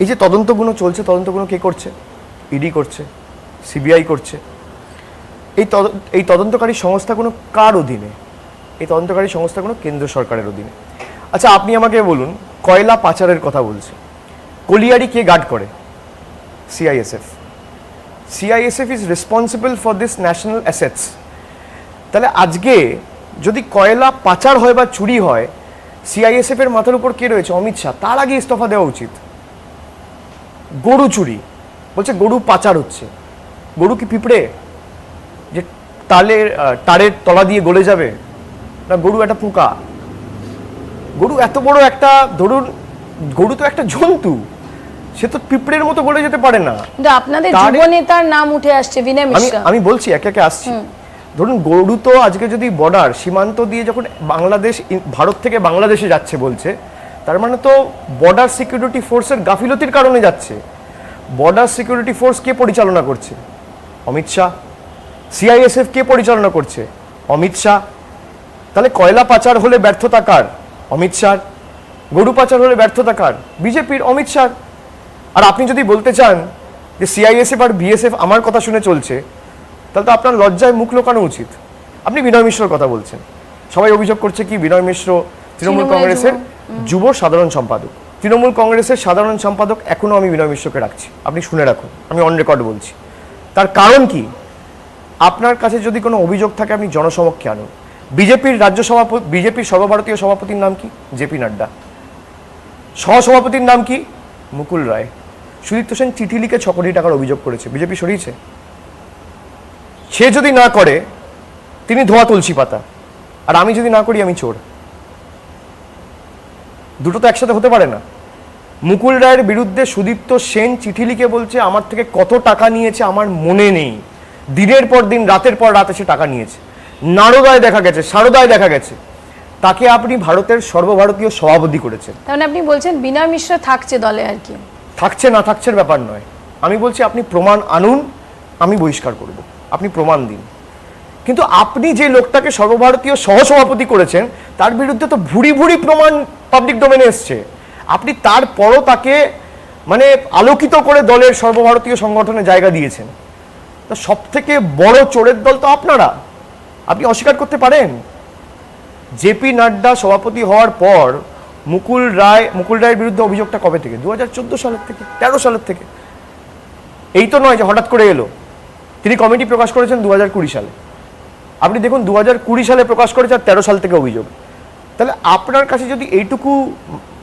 এই যে তদন্তগুলো চলছে, তদন্তগুলো কে করছে? ইডি করছে, সিবিআই করছে। এই তদন্তকারী সংস্থাগুলো কার অধীনে? এই তদন্তকারী সংস্থাগুলো কেন্দ্র সরকারের অধীনে। আচ্ছা, আপনি আমাকে বলুন, কয়লা পাচারের কথা বলছে, কলিয়ারি কে গার্ড করে? CISF. CISF is responsible for this national assets. তাহলে আজকে যদি কয়লা পাচার হয় বা চুরি হয়, সিআইএসএফ এর মাথার উপর কে রয়েছে? অমিত শাহ। তার আগে ইস্তফা দেওয়া উচিত। গরু চুরি বলছে, গরু পাচার হচ্ছে। গরু কি পিঁপড়ে যে তারের তলা দিয়ে গলে যাবে? না, গরু একটা পোকা। গরু এত বড় একটা, ধরুন গরু তো একটা জন্তু, সে তো পিঁপড়ের মতো গলে যেতে পারে না। কিন্তু আপনাদের যুব নেতার নাম উঠে আসছে বিনয় মিশ্রা। আমি বলছি, একে একে আসছি। ধরুন গরু তো আজকে যদি বর্ডার সীমান্ত দিয়ে যখন বাংলাদেশ, ভারত থেকে বাংলাদেশে যাচ্ছে বলছে, তার মানে তো বর্ডার সিকিউরিটি ফোর্সের গাফিলতির কারণে যাচ্ছে। বর্ডার সিকিউরিটি ফোর্স কে পরিচালনা করছে? অমিত শাহ। সিআইএসএফ কে পরিচালনা করছে? অমিত শাহ। তাহলে কয়লা পাচার হলে ব্যর্থতা কার? অমিত শাহ। গরু পাচার হলে ব্যর্থতা কার? বিজেপির, অমিত শাহ। আর আপনি যদি বলতে চান যে সিআইএসএফ আর বিএসএফ আমার কথা শুনে চলছে, তাহলে তো আপনার লজ্জায় মুখ লুকানো উচিত। আপনি বিনয় মিশ্রর কথা বলছেন। সবাই অভিযোগ করছে কি বিনয় মিশ্র তৃণমূল কংগ্রেসের যুব সাধারণ সম্পাদক। তৃণমূল কংগ্রেসের সাধারণ সম্পাদক এখনো আমি বিনয় মিশ্রকে রাখছি। আপনি শুনে রাখুন, আমি অন রেকর্ড বলছি। তার কারণ কি? আপনার কাছে যদি কোনো অভিযোগ থাকে আপনি জনসমক্ষে আনুন। বিজেপির রাজ্য সভাপতি, বিজেপির সর্বভারতীয় সভাপতির নাম কি? জেপি নাড্ডা। সহসভাপতির নাম কি? মুকুল রায়। সুদীপ্ত সেন চিঠি লিখে 6 কোটি টাকার অভিযোগ করেছে, বিজেপি সরিয়েছে? সে যদি না করে তিনি ধোয়া তুলসী পাতা, আর আমি যদি না করি আমি চোর। দুটো তো একসাথে হতে পারে না। মুকুল রায়ের বিরুদ্ধে সুদীপ্ত সেন চিঠি লিখে বলছে আমার থেকে কত টাকা নিয়েছে আমার মনে নেই, দিনের পর দিন, রাতের পর রাত এসে টাকা নিয়েছে। নারদায় দেখা গেছে, সারদায় দেখা গেছে। তাকে আপনি ভারতের সর্বভারতীয় সভাপতি করেছেন। তাহলে আপনি বলছেন বিনয় মিশ্রা থাকছে দলে আর কি? থাকছে না থাকছে ব্যাপার নয়, আমি বলছি আপনি প্রমাণ আনুন, আমি বহিষ্কার করব। আপনি প্রমাণ দিন। কিন্তু আপনি যে লোকটাকে সর্বভারতীয় সহসভাপতি করেছেন তার বিরুদ্ধে তো ভুরি ভুরি প্রমাণ পাবলিক ডোমেনে এসছে। আপনি তারপরও তাকে মানে আলোকিত করে দলের সর্বভারতীয় সংগঠনে জায়গা দিয়েছেন। তা সব থেকে বড় চোরের দল তো আপনারা। আপনি অস্বীকার করতে পারেন? জেপি নাড্ডা সভাপতি হওয়ার পর মুকুল রায়ের বিরুদ্ধে অভিযোগটা কবে থেকে? 2014 সালের থেকে, 13 সালের থেকে। এই তো নয় যে হঠাৎ করে এলো। তিনি কমিটি প্রকাশ করেছেন 2020 সালে। আপনি দেখুন 2020 সালে প্রকাশ করেছে আর 13 সাল থেকে অভিযোগ। তাহলে আপনার কাছে যদি এইটুকু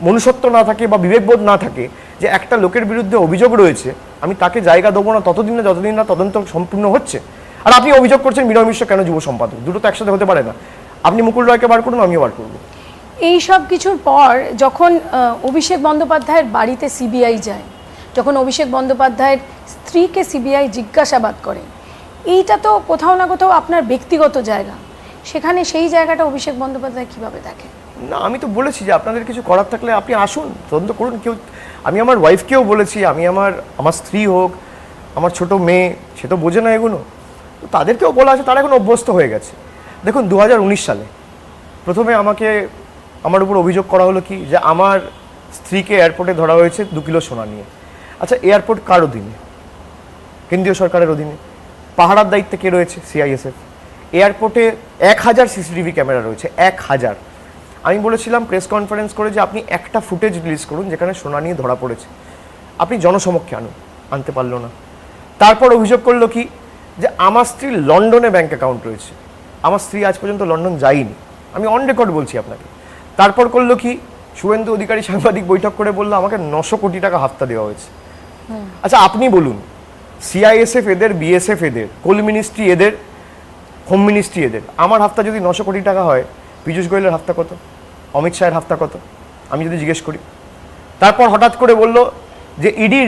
মনুষ্যত্ব না থাকে বা বিবেকবোধ না থাকে যে একটা লোকের বিরুদ্ধে অভিযোগ রয়েছে, আমি তাকে জায়গা দেবো না ততদিন না যতদিন না তদন্ত সম্পূর্ণ হচ্ছে। আর আপনি অভিযোগ করছেন বিনয় মিশ্র কেন যুব সম্পাদক? দুটো তো একসাথে হতে পারে না। আপনি মুকুল রায়কে বার করুন, আমিও বার করবো। এই সব কিছুর পর যখন অভিষেক বন্দ্যোপাধ্যায়ের বাড়িতে সিবিআই যায়, যখন অভিষেক বন্দ্যোপাধ্যায়ের স্ত্রীকে সিবিআই জিজ্ঞাসাবাদ করে, এইটা তো কোথাও না কোথাও আপনার ব্যক্তিগত জায়গা। সেখানে সেই জায়গাটা অভিষেক বন্দ্যোপাধ্যায় কিভাবে দেখে? না, আমি তো বলেছি যে আপনাদের কিছু করার থাকলে আপনি আসুন, তদন্ত করুন। কেউ, আমি আমার ওয়াইফকেও বলেছি, আমি আমার স্ত্রী হোক, আমার ছোট মেয়ে, সে তো বোঝে না এগুলো, তো তাদেরকেও বলা আছে, তারা এখন অভ্যস্ত হয়ে গেছে। দেখুন 2019 সালে প্রথমে আমার উপর অভিযোগ করা হলো কি যে আমার স্ত্রীকে এয়ারপোর্টে ধরা হয়েছে 2 কিলো সোনা নিয়ে। আচ্ছা, এয়ারপোর্ট কার অধীনে? কেন্দ্রীয় সরকারের অধীনে। পাহারার দায়িত্বে কে রয়েছে? সিআইএসএফ। এয়ারপোর্টে 1000 সিসিটিভি ক্যামেরা রয়েছে, 1000। আমি বলেছিলাম প্রেস কনফারেন্স করে যে আপনি একটা ফুটেজ রিলিজ করুন যেখানে সোনা নিয়ে ধরা পড়েছে, আপনি জনসমক্ষে আনুন। আনতে পারলো না। তারপর অভিযোগ করলো কি, যে আমার স্ত্রীর লন্ডনে ব্যাংক অ্যাকাউন্ট রয়েছে। আমার স্ত্রী আজ পর্যন্ত লন্ডন যায়নি, আমি অন রেকর্ড বলছি আপনাকে। তারপর করলো কি, শুভেন্দু অধিকারী সাংবাদিক বৈঠক করে বললো আমাকে 900 কোটি টাকা হাফতা দেওয়া হয়েছে। আচ্ছা আপনি বলুন, সিআইএসএফ এদের, বিএসএফ এদের, কোল মিনিস্ট্রি এদের, হোম মিনিস্ট্রি এদের, আমার হাফতা যদি 900 কোটি টাকা হয়, পীযূষ গোয়েলের হাফতা কত, অমিত শাহের হাফতা কত, আমি যদি জিজ্ঞেস করি। তারপর হঠাৎ করে বলল যে ইডি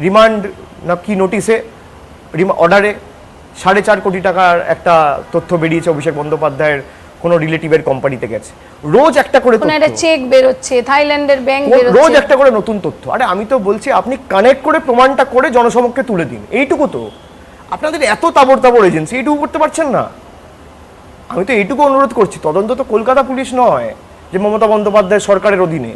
রিমান্ড না কি নোটিশে, অর্ডারে 4.5 কোটি টাকার একটা তথ্য বেরিয়েছে অভিষেক বন্দ্যোপাধ্যায়ের কোনো রিলেটিভের কোম্পানিতে গেছে। রোজ একটা করে কোনো একটা চেক বেরোচ্ছে, থাইল্যান্ডের ব্যাংক বেরোচ্ছে, রোজ একটা করে নতুন তথ্য। আরে আমি তো বলছি আপনি কানেক্ট করে প্রমাণটা করে জনসমক্ষে তুলে দিন, এইটুকু তো। আপনাদের এত তাবড় এজেন্সি, এইটুকু করতে পারছেন না। আমি তো এইটুকু অনুরোধ করছি, তদন্ত তো কলকাতা পুলিশ নয় যে মমতা বন্দ্যোপাধ্যায় সরকারের অধীনে,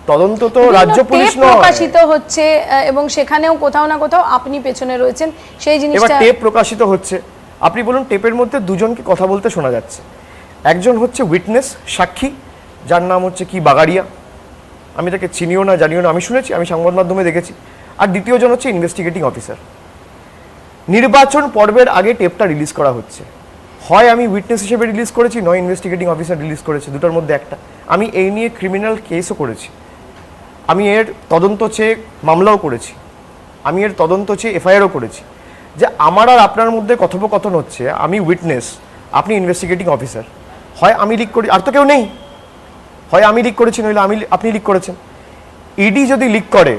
তদন্ত তো রাজ্য পুলিশ নয়। প্রকাশিত হচ্ছে এবং সেখানেও কোথাও না কোথাও আপনি পেছনে রয়েছেন সেই জিনিসটা। এবার টেপ প্রকাশিত হচ্ছে, আপনি বলুন টেপের মধ্যে দুজনকে কথা বলতে শোনা যাচ্ছে। একজন হচ্ছে উইটনেস, সাক্ষী, যার নাম হচ্ছে কি বাগাড়িয়া, আমি তাকে চিনিও না জানিও না, আমি শুনেছি, আমি সংবাদ মাধ্যমে দেখেছি। আর দ্বিতীয়জন হচ্ছে ইনভেস্টিগেটিং অফিসার। নির্বাচন পর্বের আগে টেপটা রিলিজ করা হচ্ছে, হয় আমি উইটনেস হিসেবে রিলিজ করেছি, নয় ইনভেস্টিগেটিং অফিসার রিলিজ করেছে, দুটোর মধ্যে একটা। আমি এই নিয়ে ক্রিমিনাল কেসও করেছি, আমি এর তদন্ত চেয়ে মামলাও করেছি, আমি এর তদন্ত চেয়ে এফআইআরও করেছি। যে আমার আর আপনার মধ্যে কথোপকথন হচ্ছে, আমি উইটনেস, আপনি ইনভেস্টিগেটিং অফিসার, হয় আমি লিক করি, আর তো কেউ নেই, হয় আমি লিক করেছি নইলে আপনি লিক করেছেন। ইডি যদি লিক করে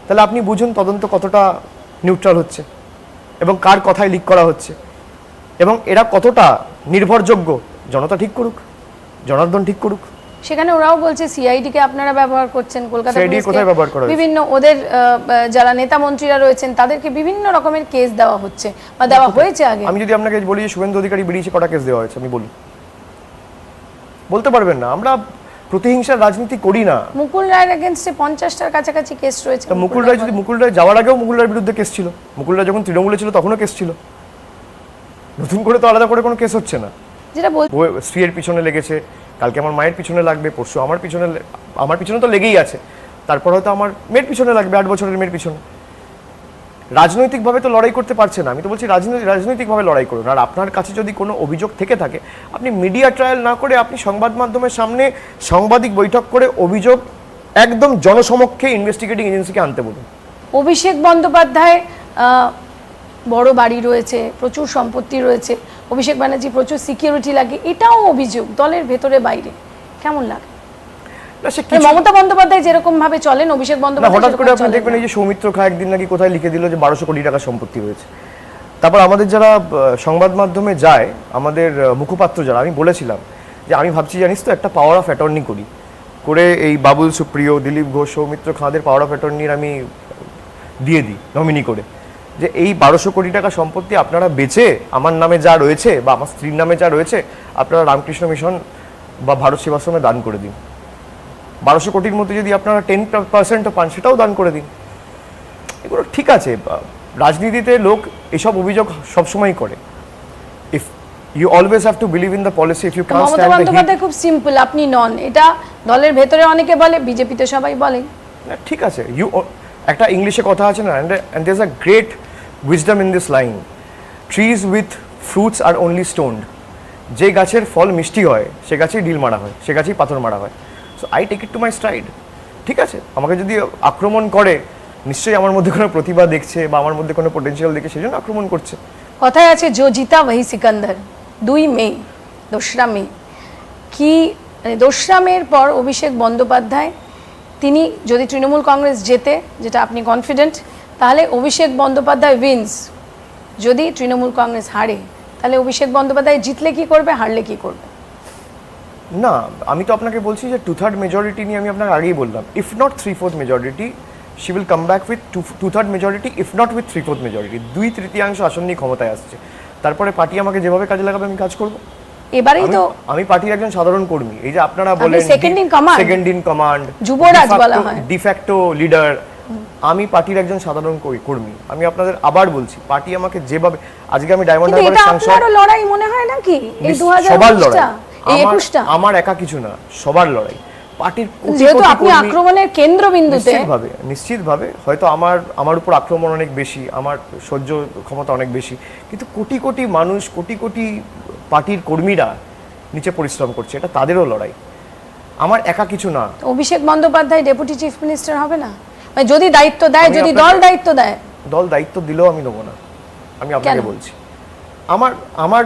তাহলে আপনি বুঝুন তদন্ত কতটা নিউট্রাল হচ্ছে এবং কার কথায় লিক করা হচ্ছে এবং এরা কতটা নির্ভরযোগ্য। জনতা ঠিক করুক, জনার্দন ঠিক করুক। সেখানে ওরাও বলছে সিআইডি কে আপনারা ব্যবহার করছেন, কলকাতা CID কোথায় ব্যবহার করা হয়েছে? বিভিন্ন ওদের যারা নেতা মন্ত্রীরা রয়েছেন তাদেরকে বিভিন্ন রকমের কেস দেওয়া হচ্ছে বা দেওয়া হয়েছে আগে। আমি যদি আপনাকে বলি যে শুভেন্দু অধিকারী বেরিয়েছে, কটা কেস দেওয়া হয়েছে আমি বলি, বলতে পারবেন না। আমরা প্রতিহিংসার রাজনীতি করি না। মুকুল রায়ের এগেইনস্টে 50টার কাছাকাছি কেস রয়েছে। মুকুল রায় যাওয়ার আগেও মুকুল রায়ের বিরুদ্ধে কেস ছিল, মুকুল রায় যখন তৃণমূলে ছিল তখনও কেস ছিল, নতুন করে তো আলাদা করে কোনো কেস হচ্ছে না। যেটা স্ত্রীর পিছনে লেগেছে, কালকে আমার মায়ের পিছনে লাগবে, পরশু আমার পিছনে তো লেগেই আছে, তারপর হয়তো আমার মেয়ের পিছনে লাগবে, 8 বছরের মেয়ের পিছনে। রাজনৈতিকভাবে তো লড়াই করতে পারছে না। আমি তো বলছি রাজনৈতিকভাবে লড়াই করুন। আর আপনার কাছে যদি কোনো অভিযোগ থেকে থাকে, আপনি মিডিয়া ট্রায়াল না করে আপনি সংবাদ মাধ্যমের সামনে সাংবাদিক বৈঠক করে অভিযোগ একদম জনসমক্ষে ইনভেস্টিগেটিং এজেন্সিকে আনতে বলুন। অভিষেক বন্দ্যোপাধ্যায় বড় বাড়ি রয়েছে, প্রচুর সম্পত্তি রয়েছে, অভিষেক ব্যানার্জি প্রচুর সিকিউরিটি লাগে, এটাও অভিযোগ দলের ভেতরে বাইরে। কেমন লাগে? মমতা বন্দ্যোপাধ্যায় যেরকম ভাবে চলেন, অভিষেক বন্দ্যোপাধ্যায় হঠাৎ করে আপনি দেখবেন এই যে সৌমিত্র খা একদিন নাকি কোথায় লিখে দিল যে 1200 কোটি টাকা সম্পত্তি রয়েছে। তারপর আমাদের যারা সংবাদ মাধ্যমে যায়, আমাদের মুখপাত্র যারা, আমি বলেছিলাম যে আমি ভাবছি জানিস তো একটা পাওয়ার অফ অ্যাটর্নি করে এই বাবুল সুপ্রিয়, দিলীপ ঘোষ, সৌমিত্র খাঁদের পাওয়ার অফ অ্যাটর্নির আমি দিয়ে দিই নমিনি করে, যে এই 1200 কোটি টাকা সম্পত্তি আপনারা বেচে আমার নামে যা রয়েছে বা আমার স্ত্রীর নামে যা রয়েছে আপনারা রামকৃষ্ণ মিশন বা ভারত সেবাশ্রমে দান করে দিন। 1200 কোটির মধ্যে যদি আপনারা 10% পান সেটাও দান করে দিন। এগুলো ঠিক আছে, রাজনীতিতে লোক এসব অভিযোগ সবসময় করে। If you always have to believe in the policy, if you can stand the heat. Mamata Bandyopadhyay খুব সিম্পল, আপনি নন, এটা দলের ভেতরে অনেকে বলে, বিজেপিতে সবাই বলে। ঠিক আছে, একটা ইংলিশে কথা আছে না, and there's a great wisdom in this line, trees with fruits are only stoned. যে গাছের ফল মিষ্টি হয় সে গাছেই ঢিল মারা হয়, সে গাছেই পাথর মারা হয়। So I take it to my stride. ঠিক আছে, আমাকে যদি আক্রমণ করে নিশ্চয়ই আমার মধ্যে কোনো প্রতিভা দেখছে বা আমার মধ্যে কোনো পটেনশিয়াল দেখে সেই জন্য আক্রমণ করছে। কথায় আছে জো জিতা ওহি সিকান্দার। 2 মে, 2রা মে কি, 2রা মের পর অভিষেক বন্দ্যোপাধ্যায় তিনি যদি তৃণমূল কংগ্রেস জেতে, যেটা আপনি কনফিডেন্ট, তাহলে অভিষেক বন্দ্যোপাধ্যায় উইন্স। যদি তৃণমূল কংগ্রেস হারে তাহলে অভিষেক বন্দ্যোপাধ্যায় জিতলে কি করবে, হারলে কি করবে? না, আমি তো আপনাকে বলছি যে 2/3 মেজরিটি নিয়ে আমি আপনাকে আগেই বললাম, if not 3/4 majority she will come back with 2/3 majority, if not with 3/4 majority. 2/3 আসন নিয়ে ক্ষমতায় আসছে, তারপরে পার্টি আমাকে যেভাবে কাজে লাগাবে আমি কাজ করব। এবারেই তো আমি পার্টির একজন সাধারণ কর্মী। এই যে আপনারা বলেন সেকেন্ড ইন কমান্ড, যুবরাজ বলা হয়, ডিফ্যাক্টো লিডার, আমি পার্টির একজন সাধারণ কর্মী। আমি আপনাদের আবার বলছি, পার্টি আমাকে যেভাবে, আজকে আমি ডায়মন্ড হারবারের সাংসদ, আপনারও লড়াই মনে হয় নাকি এই 2000 সবার লড়াই, এই 21টা? আমার একা কিছু না, সবার লড়াই। পার্টির কোটি যেহেতু কোটি আপনি কর্মী- আক্রমণের কেন্দ্রবিন্দুতে, নিশ্চিতভাবে হয়তো আমার উপর আক্রমণ অনেক বেশি, আমার সহ্য ক্ষমতা অনেক বেশি, কিন্তু কোটি কোটি মানুষ, কোটি কোটি পার্টির কর্মীরা নিচে পরিশ্রম করছে, এটা তাদেরও লড়াই, আমার একা কিছু না। Abhishek Bandyopadhyay deputy chief minister হবে না? মানে যদি দায়িত্ব দেয়, আমি যদি আপনাকে- দল দায়িত্ব দেয়, দল দায়িত্ব দিলেও আমি নেবো না। আমি আপনাকে কেন? বলছি, আমার আমার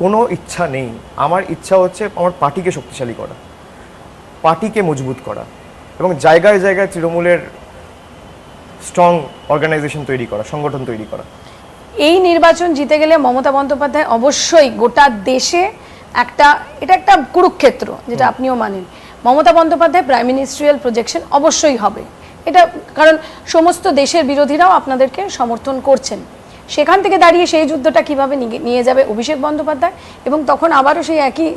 কোনো ইচ্ছা নেই। আমার ইচ্ছা হচ্ছে আমার পার্টিকে শক্তিশালী করা, পার্টিকে মজবুত করা, এবং জায়গায় জায়গায় তৃণমূলের স্ট্রং অর্গানাইজেশন তৈরি করা, সংগঠন তৈরি করা। এই নির্বাচন জিতে গেলে মমতা বন্দ্যোপাধ্যায় অবশ্যই গোটা দেশে এটা একটা কুরুক্ষেত্র, যেটা আপনিও মানেন। Mamata Bandyopadhyay prime ministerial projection অবশ্যই হবে, এটা কারণ সমস্ত দেশের বিরোধীরাও আপনাদেরকে সমর্থন করছেন। সেখান থেকে দাঁড়িয়ে সেই যুদ্ধটা কিভাবে নিয়ে যাবে অভিষেক বন্দ্যোপাধ্যায়, এবং তখন আবারও সেই একই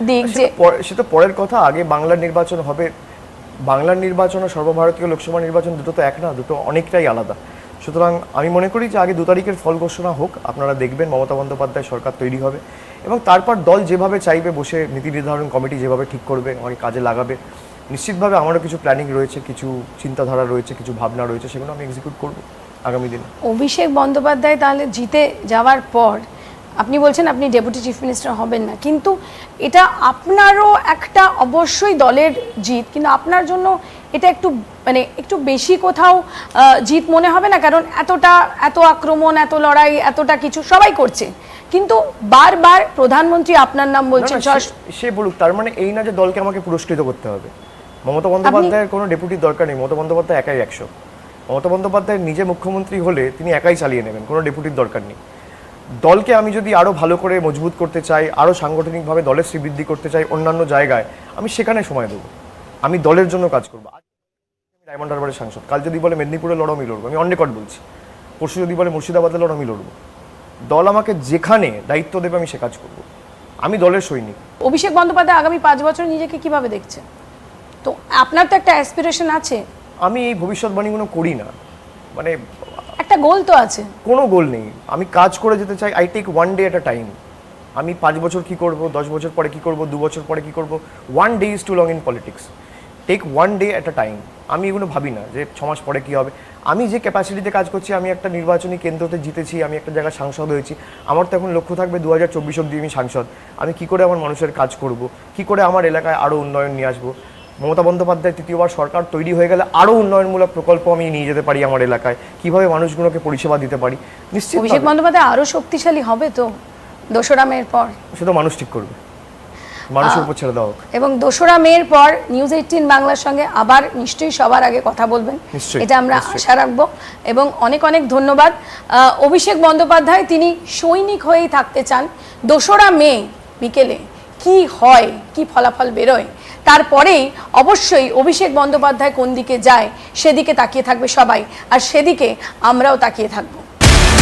দিক যে সেটা পরের কথা। আগে বাংলার নির্বাচন হবে। বাংলার নির্বাচন ও সর্বভারতীয় লোকসভা নির্বাচন দুটো তো এক না, দুটো অনেকটাই আলাদা। সুতরাং আমি মনে করি যে আগে 2 তারিখের ফল ঘোষণা হোক, আপনারা দেখবেন মমতা বন্দ্যোপাধ্যায় সরকার তৈরি হবে, এবং তারপর দল যেভাবে চাইবে বসে, নীতি নির্ধারণ কমিটি যেভাবে ঠিক করবে, আমাকে কাজে লাগাবে। নিশ্চিতভাবে আমারও কিছু প্ল্যানিং রয়েছে, কিছু চিন্তাধারা রয়েছে, কিছু ভাবনা রয়েছে, সেগুলো আমি এক্সিকিউট করব আগামী দিনে। অভিষেক বন্দ্যোপাধ্যায় তাহলে জিতে যাওয়ার পর আপনি বলছেন আপনি ডেপুটি চিফ মিনিস্টার হবেন না, কিন্তু এটা আপনারও একটা অবশ্যই দলের জিত, কিন্তু আপনার জন্য এটা একটু বেশি কোথাও জিত মনে হবে না? কারণ এত আক্রমণ, এত লড়াই, এতটা কিছু সবাই করছে, কিন্তু বারবার প্রধানমন্ত্রী আপনার নাম বলছেন। না, সে বলুক, তার মানে এই না যে দলকে আমাকে পুরস্কৃত করতে হবে। মমতা বন্দ্যোপাধ্যায়ের কোনো ডেপুটির দরকার নেই। মমতা বন্দ্যোপাধ্যায় একাই 100। মমতা বন্দ্যোপাধ্যায় নিজে মুখ্যমন্ত্রী হলে তিনি একাই চালিয়ে নেবেন, কোনো ডেপুটির দরকার নেই। দলকে আমি যদি আরো ভালো করে মজবুত করতে চাই, আরো সাংগঠনিকভাবে দলের শ্রীবৃদ্ধি করতে চাই অন্যান্য জায়গায়, আমি সেখানে সময় দেবো। আমি দলের জন্য কাজ করবো। আমি ডায়মন্ড হারবারের সাংসদ, কাল যদি বলে মেদিনীপুরে লড়ো, আমি লড়বো, আমি অন রেকর্ড বলছি। পরশু যদি বলে মুর্শিদাবাদে লড়ো, আমি লড়বো। দল আমাকে যেখানে দায়িত্ব দেবে আমি সে কাজ করবো। আমি দলের সৈনিক। অভিষেক বন্দ্যোপাধ্যায় আগামী 5 বছর নিজেকে কিভাবে দেখছে? তো আপনার তো একটা অ্যাসপিরেশন আছে। আমি এই ভবিষ্যৎবাণীগুলো করি না, মানে একটা গোল তো আছে। কোনো গোল নেই, আমি কাজ করে যেতে চাই। I take 1 day at a time. আমি 5 বছর কি করব, 10 বছর পরে কি করব, 2 বছর পরে কি করব, 1 day is too long in politics. Take 1 day at a time. আমি এগুলো ভাবি না যে 6 মাস পরে কি হবে। আমি যে ক্যাপাসিটিতে কাজ করছি, আমি একটা নির্বাচনী কেন্দ্রতে জিতেছি, আমি একটা জায়গায় সাংসদ হয়েছি, আমার তো এখন লক্ষ্য থাকবে 2024 অব্দি আমি সাংসদ। আমি কি করে আমার মানুষের কাজ করব, কি করে আমার এলাকায় আরও উন্নয়ন নিয়ে আসবো। মমতা বন্দ্যোপাধ্যায় তৃতীয়বার সরকার তৈরি হয়ে গেলে আরও উন্নয়নমূলক প্রকল্প আমি নিয়ে যেতে পারি আমার এলাকায়, কিভাবে মানুষগুলোকে পরিষেবা দিতে পারি। নিশ্চিত অভিষেক বন্দ্যোপাধ্যায় আরো শক্তিশালী হবে তো 2রা মের পর? সেটা মানুষ ঠিক করবে, মানুষের উপর ছেড়ে দেওয়া হোক। এবং 2রা মের পর নিউজ 18 বাংলার সঙ্গে আবার নিশ্চয়ই সবার আগে কথা বলবেন, নিশ্চয়ই, এটা আমরা নিশ্চয়ই। আশা রাখবো। এবং অনেক অনেক ধন্যবাদ। অভিষেক বন্দ্যোপাধ্যায় তিনি সৈনিক হয়েই থাকতে চান। 2রা মে বিকেলে কি হয়, কি ফলাফল বেরোয়, তারপরেই অবশ্যই অভিষেক বন্দ্যোপাধ্যায় কোন দিকে যায় সেদিকে তাকিয়ে থাকবে সবাই, আর সেদিকে আমরাও তাকিয়ে থাকবো।